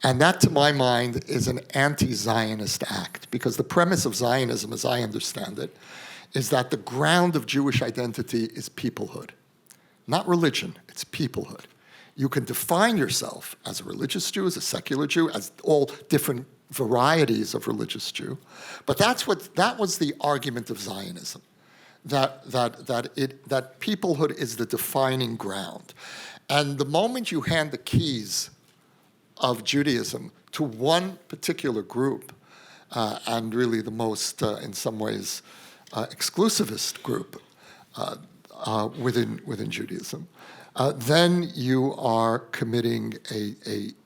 And that, to my mind, is an anti-Zionist act, because the premise of Zionism, as I understand it, is that the ground of Jewish identity is peoplehood. Not religion, it's peoplehood. You can define yourself as a religious Jew, as a secular Jew, as all different varieties of religious Jew. But that was the argument of Zionism, that peoplehood is the defining ground. And the moment you hand the keys of Judaism to one particular group, and really the most, in some ways, exclusivist group within Judaism, then you are committing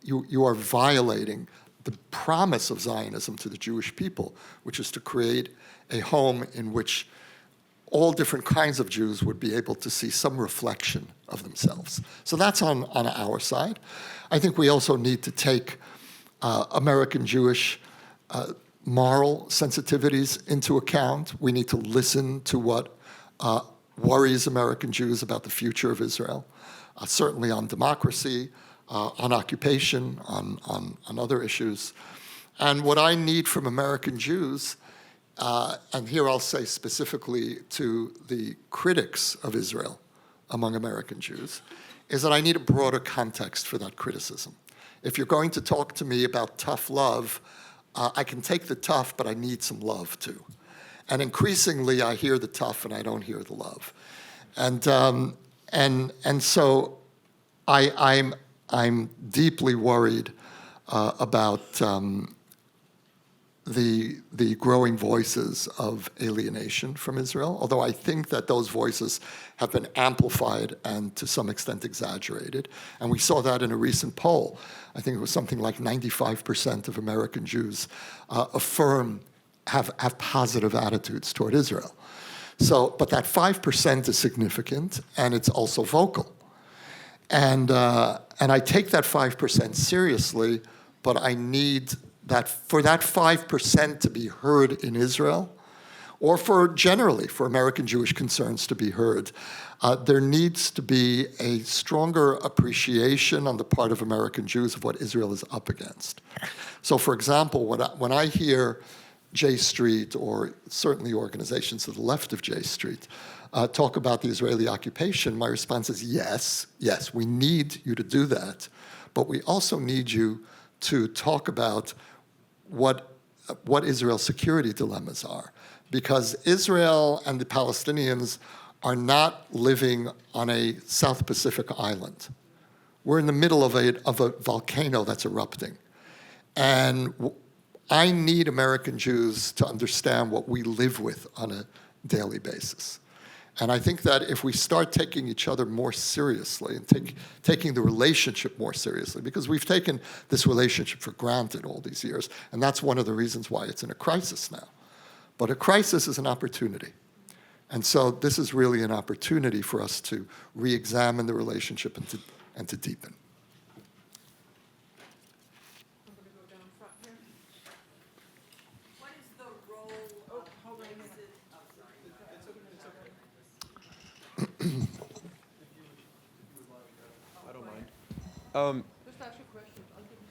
you are violating the promise of Zionism to the Jewish people, which is to create a home in which all different kinds of Jews would be able to see some reflection of themselves. So that's on our side. I think we also need to take American Jewish moral sensitivities into account. We need to listen to what worries American Jews about the future of Israel, certainly on democracy, on occupation, on other issues. And what I need from American Jews, and here I'll say specifically to the critics of Israel, among American Jews is that I need a broader context for that criticism. If you're going to talk to me about tough love, I can take the tough, but I need some love too. And increasingly, I hear the tough and I don't hear the love. And so I'm deeply worried about the growing voices of alienation from Israel, although I think that those voices have been amplified and to some extent exaggerated. And we saw that in a recent poll. I think it was something like 95% of American Jews have positive attitudes toward Israel. So, but that 5% is significant, and it's also vocal. And I take that 5% seriously, but I need that for that 5% to be heard in Israel, or for generally for American Jewish concerns to be heard, there needs to be a stronger appreciation on the part of American Jews of what Israel is up against. So, for example, when I hear J Street, or certainly organizations to the left of J Street, talk about the Israeli occupation, my response is yes, we need you to do that, but we also need you to talk about what Israel's security dilemmas are. Because Israel and the Palestinians are not living on a South Pacific island. We're in the middle of a volcano that's erupting. And I need American Jews to understand what we live with on a daily basis. And I think that if we start taking each other more seriously and taking the relationship more seriously, because we've taken this relationship for granted all these years, and that's one of the reasons why it's in a crisis now. But a crisis is an opportunity. And so this is really an opportunity for us to re-examine the relationship and to deepen.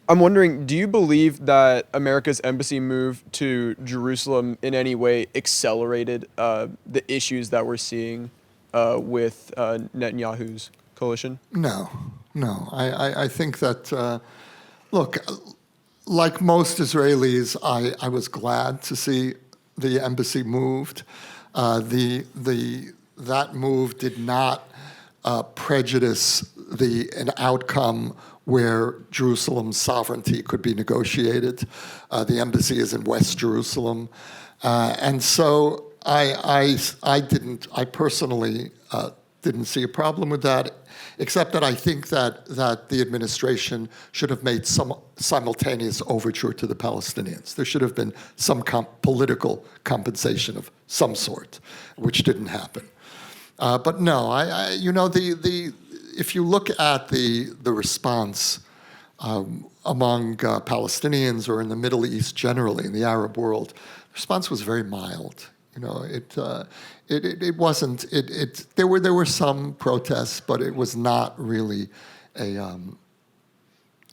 I'm wondering, do you believe that America's embassy move to Jerusalem in any way accelerated the issues that we're seeing with Netanyahu's coalition? No. I think that, look, like most Israelis, I was glad to see the embassy moved. That move did not prejudice an outcome where Jerusalem's sovereignty could be negotiated. The embassy is in West Jerusalem. And so I personally didn't see a problem with that, except that I think that the administration should have made some simultaneous overture to the Palestinians. There should have been some political compensation of some sort, which didn't happen. But no, if you look at the response among Palestinians or in the Middle East generally, in the Arab world, the response was very mild. It wasn't. There were some protests, but it was not really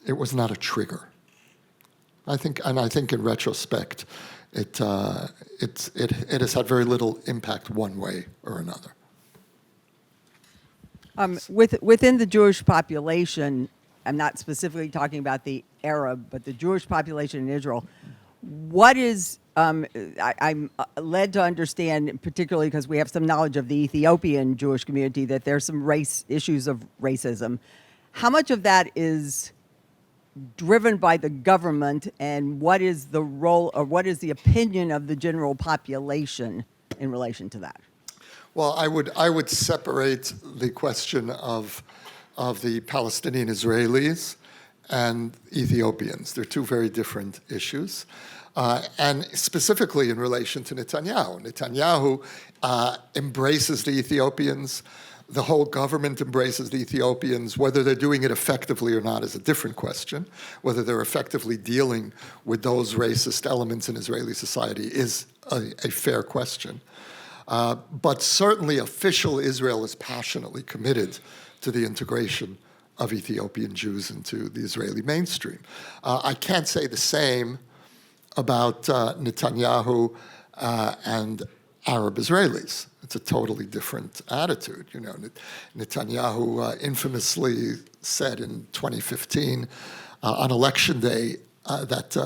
it was not a trigger. I think in retrospect, it has had very little impact one way or another. Within the Jewish population, I'm not specifically talking about the Arab, but the Jewish population in Israel, what is, I'm led to understand, particularly because we have some knowledge of the Ethiopian Jewish community, that there's some issues of racism. How much of that is driven by the government, and what is the role, or what is the opinion of the general population in relation to that? Well, I would separate the question of the Palestinian Israelis and Ethiopians. They're two very different issues. And specifically in relation to Netanyahu. Netanyahu embraces the Ethiopians. The whole government embraces the Ethiopians. Whether they're doing it effectively or not is a different question. Whether they're effectively dealing with those racist elements in Israeli society is a fair question. But certainly official Israel is passionately committed to the integration of Ethiopian Jews into the Israeli mainstream. I can't say the same about Netanyahu and Arab Israelis. a totally different attitude. Netanyahu infamously said in 2015 on election day that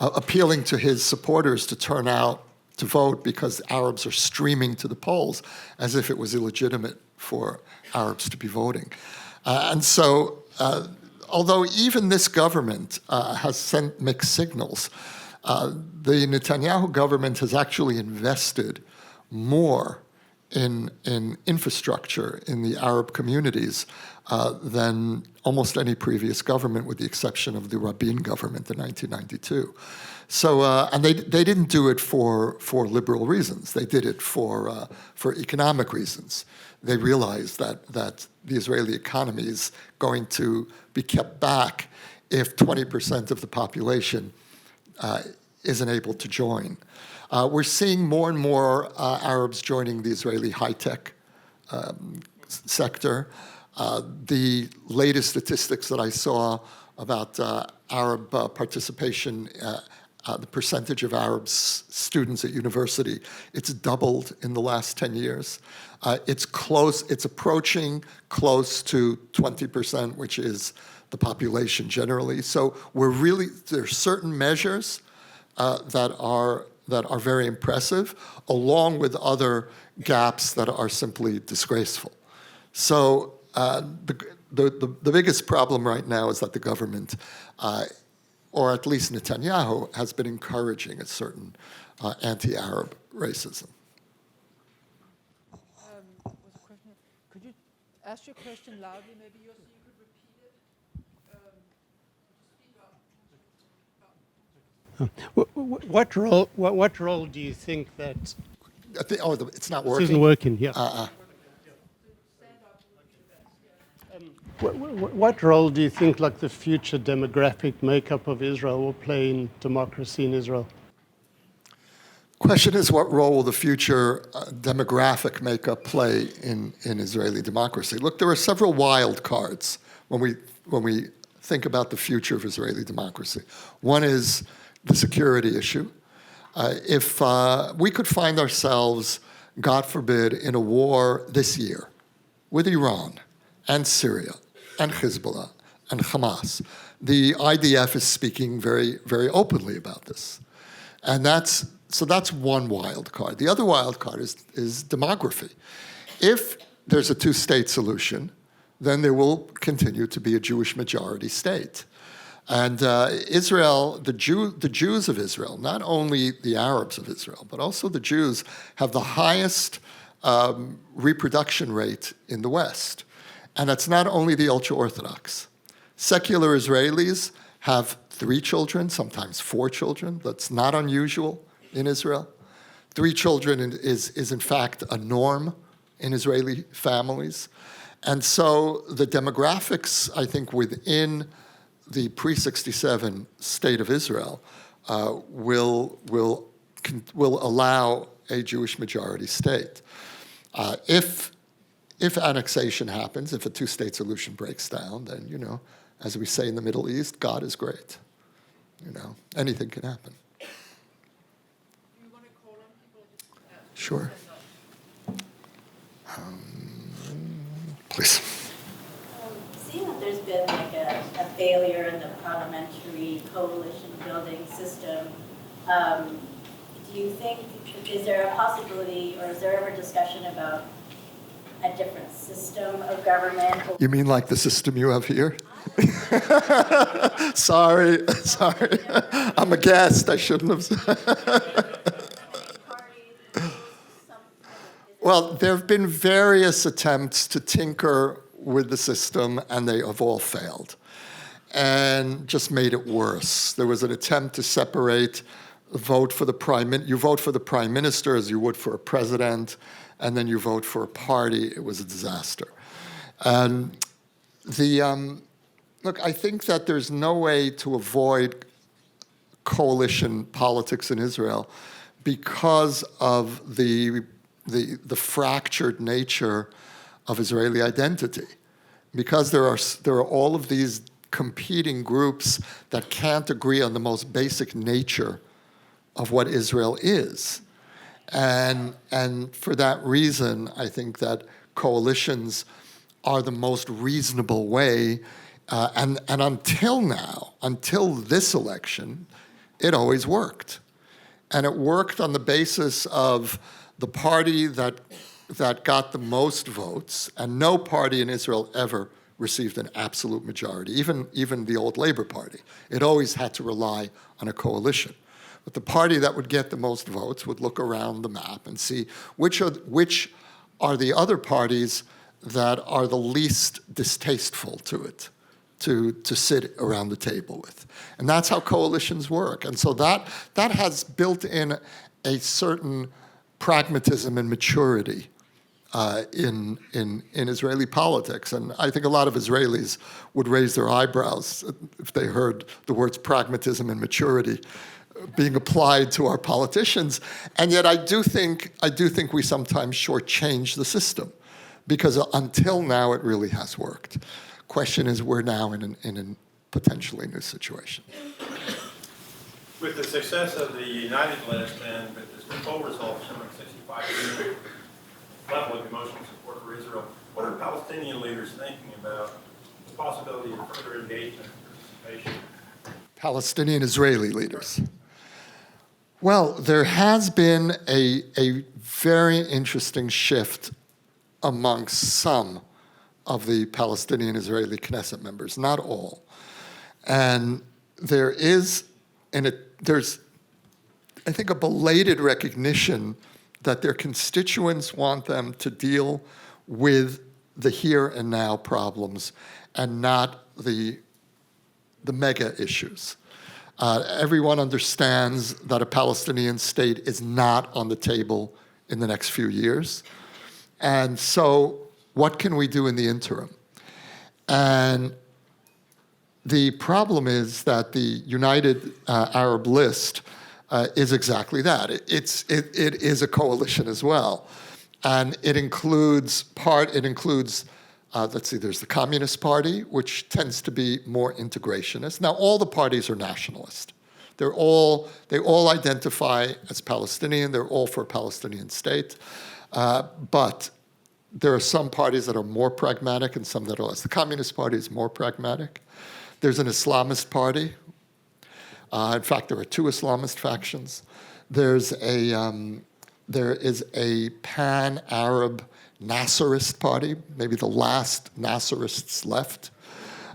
appealing to his supporters to turn out to vote because Arabs are streaming to the polls, as if it was illegitimate for Arabs to be voting. And so, although even this government has sent mixed signals, the Netanyahu government has actually invested more in infrastructure in the Arab communities than almost any previous government, with the exception of the Rabin government in 1992. So, and they didn't do it for liberal reasons. They did it for economic reasons. They realized that the Israeli economy is going to be kept back if 20% of the population isn't able to join. We're seeing more and more Arabs joining the Israeli high-tech sector. The latest statistics that I saw about Arab participation, the percentage of Arab students at university, it's doubled in the last 10 years. It's approaching close to 20%, which is the population generally. So there are certain measures that are very impressive, along with other gaps that are simply disgraceful. So the biggest problem right now is that the government, or at least Netanyahu, has been encouraging a certain anti-Arab racism. Could you ask your question loudly? Maybe Yossi, you could repeat it. What role do you think that It's not this working. isn't working? Yeah. What role do you think, like, the future demographic makeup of Israel will play in democracy in Israel? Question is, what role will the future demographic makeup play in Israeli democracy? Look, there are several wild cards when we think about the future of Israeli democracy. One is the security issue. If we could find ourselves, God forbid, in a war this year with Iran and Syria and Hezbollah and Hamas, the IDF is speaking very, very openly about this. And that's one wild card. The other wild card is demography. If there's a two-state solution, then there will continue to be a Jewish majority state. And Israel, the Jews of Israel, not only the Arabs of Israel, but also the Jews, have the highest reproduction rate in the West. And that's not only the ultra-Orthodox. Secular Israelis have 3 children, sometimes 4 children. That's not unusual in Israel. 3 children is in fact a norm in Israeli families. And so the demographics, I think, within the pre-67 state of Israel will allow a Jewish majority state. If annexation happens, if a two-state solution breaks down, then, as we say in the Middle East, God is great. Anything can happen. Do you want to call on people? Sure. Please. Seeing that there's been like a failure in the parliamentary coalition building system, do you think, is there a possibility, or is there ever discussion about a different system of government? You mean like the system you have here? Sorry. I'm a guest. I shouldn't have said. Well, there have been various attempts to tinker with the system, and they have all failed and just made it worse. There was an attempt to separate you vote for the prime minister as you would for a president, and then you vote for a party. It was a disaster. And look, I think that there's no way to avoid coalition politics in Israel because of the fractured nature of Israeli identity, because there are all of these competing groups that can't agree on the most basic nature of what Israel is. And for that reason, I think that coalitions are the most reasonable way. And until now, until this election, it always worked. And it worked on the basis of the party that got the most votes, and no party in Israel ever received an absolute majority, even the old Labor Party. It always had to rely on a coalition. But the party that would get the most votes would look around the map and see which are the other parties that are the least distasteful to it, to sit around the table with. And that's how coalitions work. And so that has built in a certain pragmatism and maturity in Israeli politics. And I think a lot of Israelis would raise their eyebrows if they heard the words pragmatism and maturity being applied to our politicians. And yet I do think we sometimes shortchange the system, because until now it really has worked. Question is, we're now in a potentially new situation. With the success of the United list and with this poll result showing 65% level of emotional support for Israel, what are Palestinian leaders thinking about the possibility of further engagement and participation? Palestinian Israeli leaders. Well, there has been a very interesting shift amongst some of the Palestinian Israeli Knesset members, not all. And there's, I think, a belated recognition that their constituents want them to deal with the here and now problems and not the mega issues. Everyone understands that a Palestinian state is not on the table in the next few years. And so what can we do in the interim? And the problem is that the United Arab List is exactly that. It is a coalition as well. And it includes, let's see, there's the Communist Party, which tends to be more integrationist. Now, all the parties are nationalist. They all identify as Palestinian. They're all for a Palestinian state. But there are some parties that are more pragmatic and some that are less. The Communist Party is more pragmatic. There's an Islamist party. In fact, there are two Islamist factions. There is a pan-Arab Nasserist party, maybe the last Nasserists left.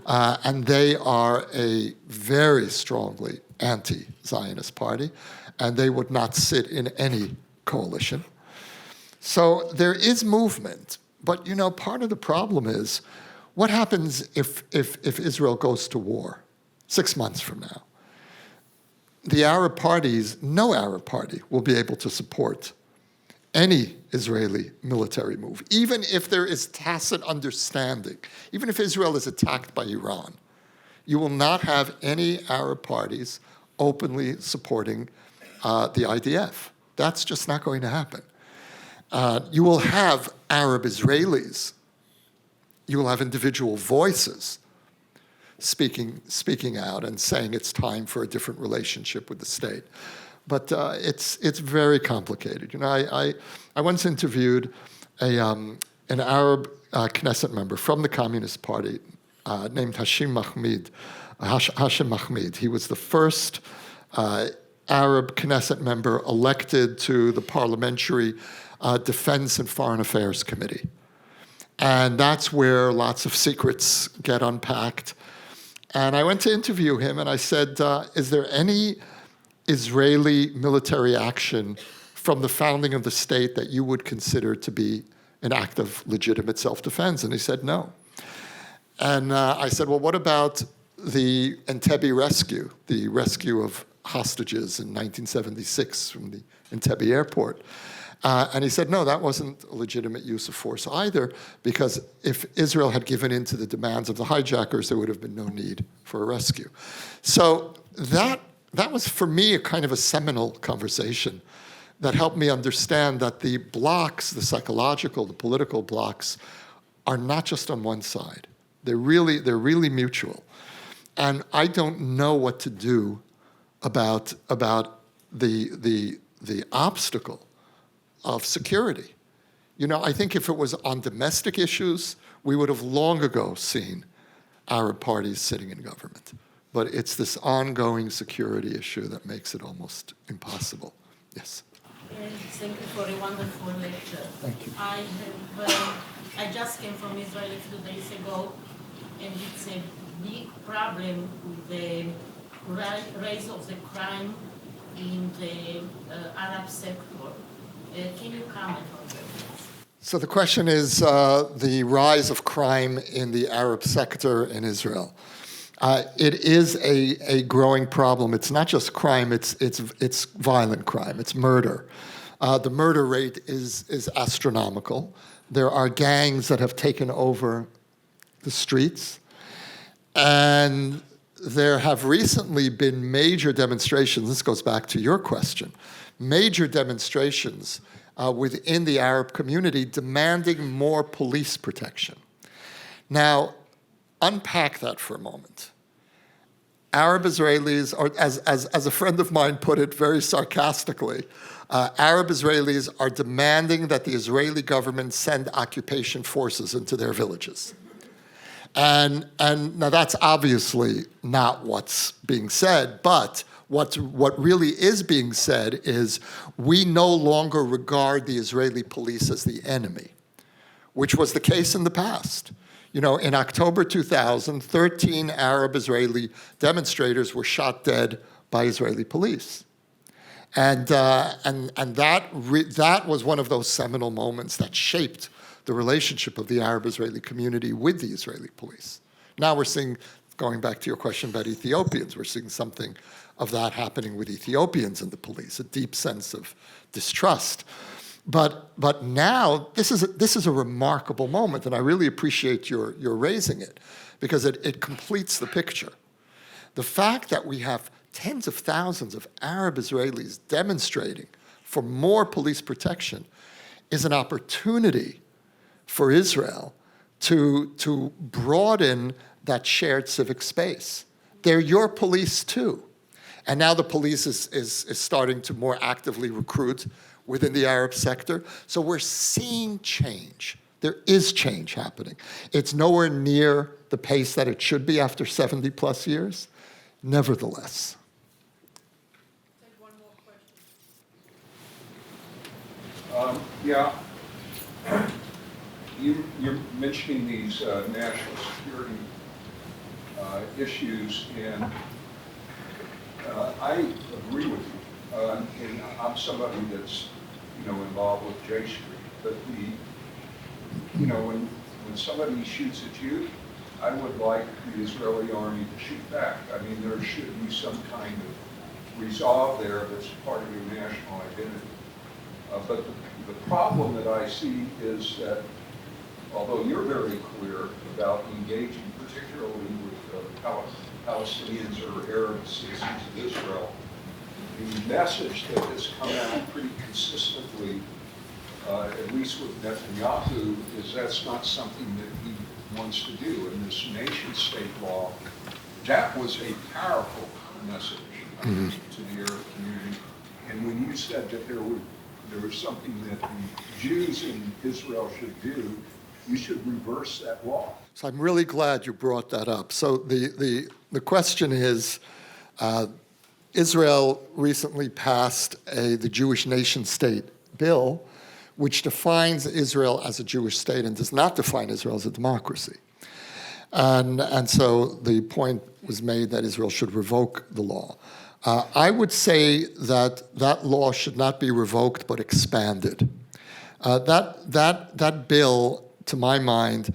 And they are a very strongly anti-Zionist party, and they would not sit in any coalition. So there is movement, but part of the problem is, what happens if Israel goes to war 6 months from now? The Arab parties, no Arab party will be able to support any Israeli military move, even if there is tacit understanding, even if Israel is attacked by Iran. You will not have any Arab parties openly supporting the IDF. That's just not going to happen. You will have Arab Israelis. You will have individual voices speaking out and saying it's time for a different relationship with the state. But it's very complicated. I once interviewed an Arab Knesset member from the Communist Party named Hashim Mahmoud. He was the first Arab Knesset member elected to the Parliamentary Defense and Foreign Affairs Committee. And that's where lots of secrets get unpacked. And I went to interview him, and I said, is there any Israeli military action from the founding of the state that you would consider to be an act of legitimate self-defense? And he said, no. And I said, well, what about the Entebbe rescue, the rescue of hostages in 1976 from the Entebbe airport? And he said, no, that wasn't a legitimate use of force either, because if Israel had given in to the demands of the hijackers, there would have been no need for a rescue. So that was, for me, a kind of a seminal conversation that helped me understand that the blocks, the psychological, the political blocks, are not just on one side. They're really mutual. And I don't know what to do about the obstacle of security. You know, I think if it was on domestic issues, we would have long ago seen Arab parties sitting in government. But it's this ongoing security issue that makes it almost impossible. Yes. Thank you for a wonderful lecture. Thank you. I just came from Israel a few days ago, and it's a big problem with the rise of the crime in the Arab sector. Can you comment on that? So the question is the rise of crime in the Arab sector in Israel. It is a growing problem. It's not just crime, it's violent crime, it's murder. The murder rate is astronomical. There are gangs that have taken over the streets. And there have recently been major demonstrations, this goes back to your question, major demonstrations within the Arab community demanding more police protection. Now, unpack that for a moment. Arab Israelis, or as a friend of mine put it very sarcastically, Arab Israelis are demanding that the Israeli government send occupation forces into their villages. And now that's obviously not what's being said, but what really is being said is we no longer regard the Israeli police as the enemy, which was the case in the past. You know, in October 2000, 13 Arab Israeli demonstrators were shot dead by Israeli police. And that was one of those seminal moments that shaped the relationship of the Arab-Israeli community with the Israeli police. Now we're seeing, going back to your question about Ethiopians, we're seeing something of that happening with Ethiopians and the police, a deep sense of distrust. But now, this is a remarkable moment, and I really appreciate your raising it, because it completes the picture. The fact that we have tens of thousands of Arab Israelis demonstrating for more police protection is an opportunity for Israel to broaden that shared civic space. They're your police too. And now the police is starting to more actively recruit within the Arab sector. So we're seeing change. There is change happening. It's nowhere near the pace that it should be after 70 plus years. Nevertheless. Take one more question. Yeah. You're mentioning these national security issues, and I agree with you. And I'm somebody that's, involved with J Street. But when somebody shoots at you, I would like the Israeli army to shoot back. I mean, there should be some kind of resolve there that's part of your national identity. But the problem that I see is that although you're very clear about engaging particularly with Palestinians or Arab citizens of Israel, the message that has come out pretty consistently, at least with Netanyahu, is that's not something that he wants to do. And this nation-state law, that was a powerful message to the Arab community. And when you said that there was something that the Jews in Israel should do, you should reverse that law. So I'm really glad you brought that up. So the question is, Israel recently passed the Jewish nation-state bill, which defines Israel as a Jewish state and does not define Israel as a democracy. And so the point was made that Israel should revoke the law. I would say that law should not be revoked but expanded. That bill, to my mind,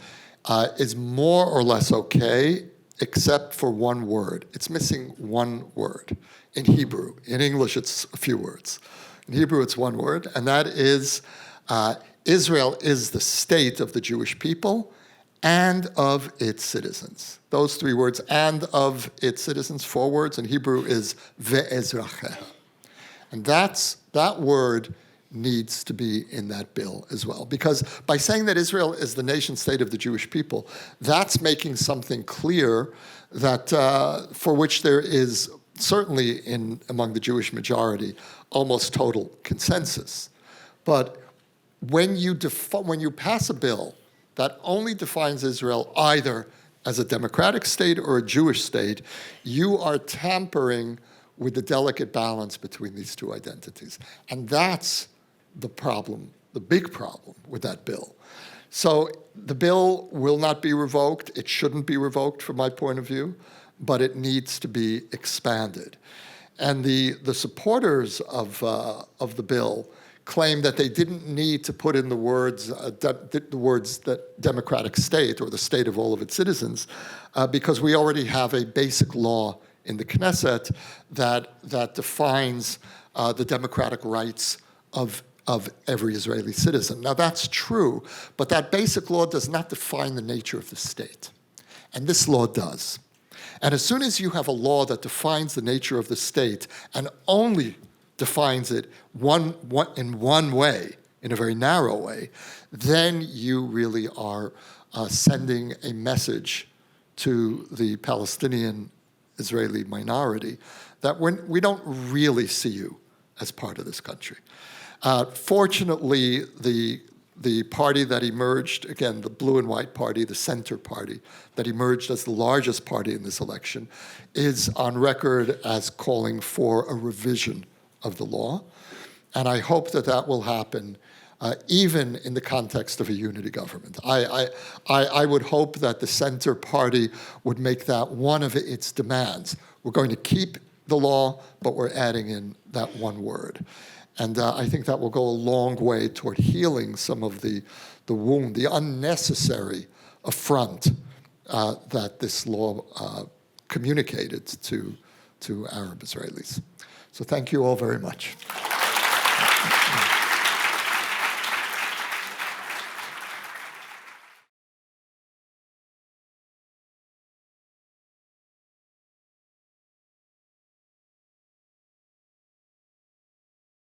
is more or less okay, except for one word. It's missing one word in Hebrew. In English, it's a few words. In Hebrew, it's one word, and that is Israel is the state of the Jewish people and of its citizens. Those three words, and of its citizens, 4 words in Hebrew is ve'ezracheha. And that word needs to be in that bill as well. Because by saying that Israel is the nation state of the Jewish people, that's making something clear that for which there is certainly among the Jewish majority almost total consensus. But when you pass a bill that only defines Israel either as a democratic state or a Jewish state, you are tampering with the delicate balance between these two identities. And that's the problem, the big problem with that bill. So the bill will not be revoked. It shouldn't be revoked from my point of view, but it needs to be expanded. And the supporters of the bill claim that they didn't need to put in the words that democratic state or the state of all of its citizens, because we already have a basic law in the Knesset that defines the democratic rights of every Israeli citizen. Now that's true, but that basic law does not define the nature of the state. And this law does. And as soon as you have a law that defines the nature of the state and only defines it in one way, in a very narrow way, then you really are sending a message to the Palestinian-Israeli minority that we don't really see you as part of this country. Fortunately, the party that emerged, again, the blue and white party, the center party, that emerged as the largest party in this election, is on record as calling for a revision of the law. And I hope that will happen even in the context of a unity government. I would hope that the center party would make that one of its demands. We're going to keep the law, but we're adding in that one word. And I think that will go a long way toward healing some of the wound, the unnecessary affront that this law communicated to Arab Israelis. So thank you all very much.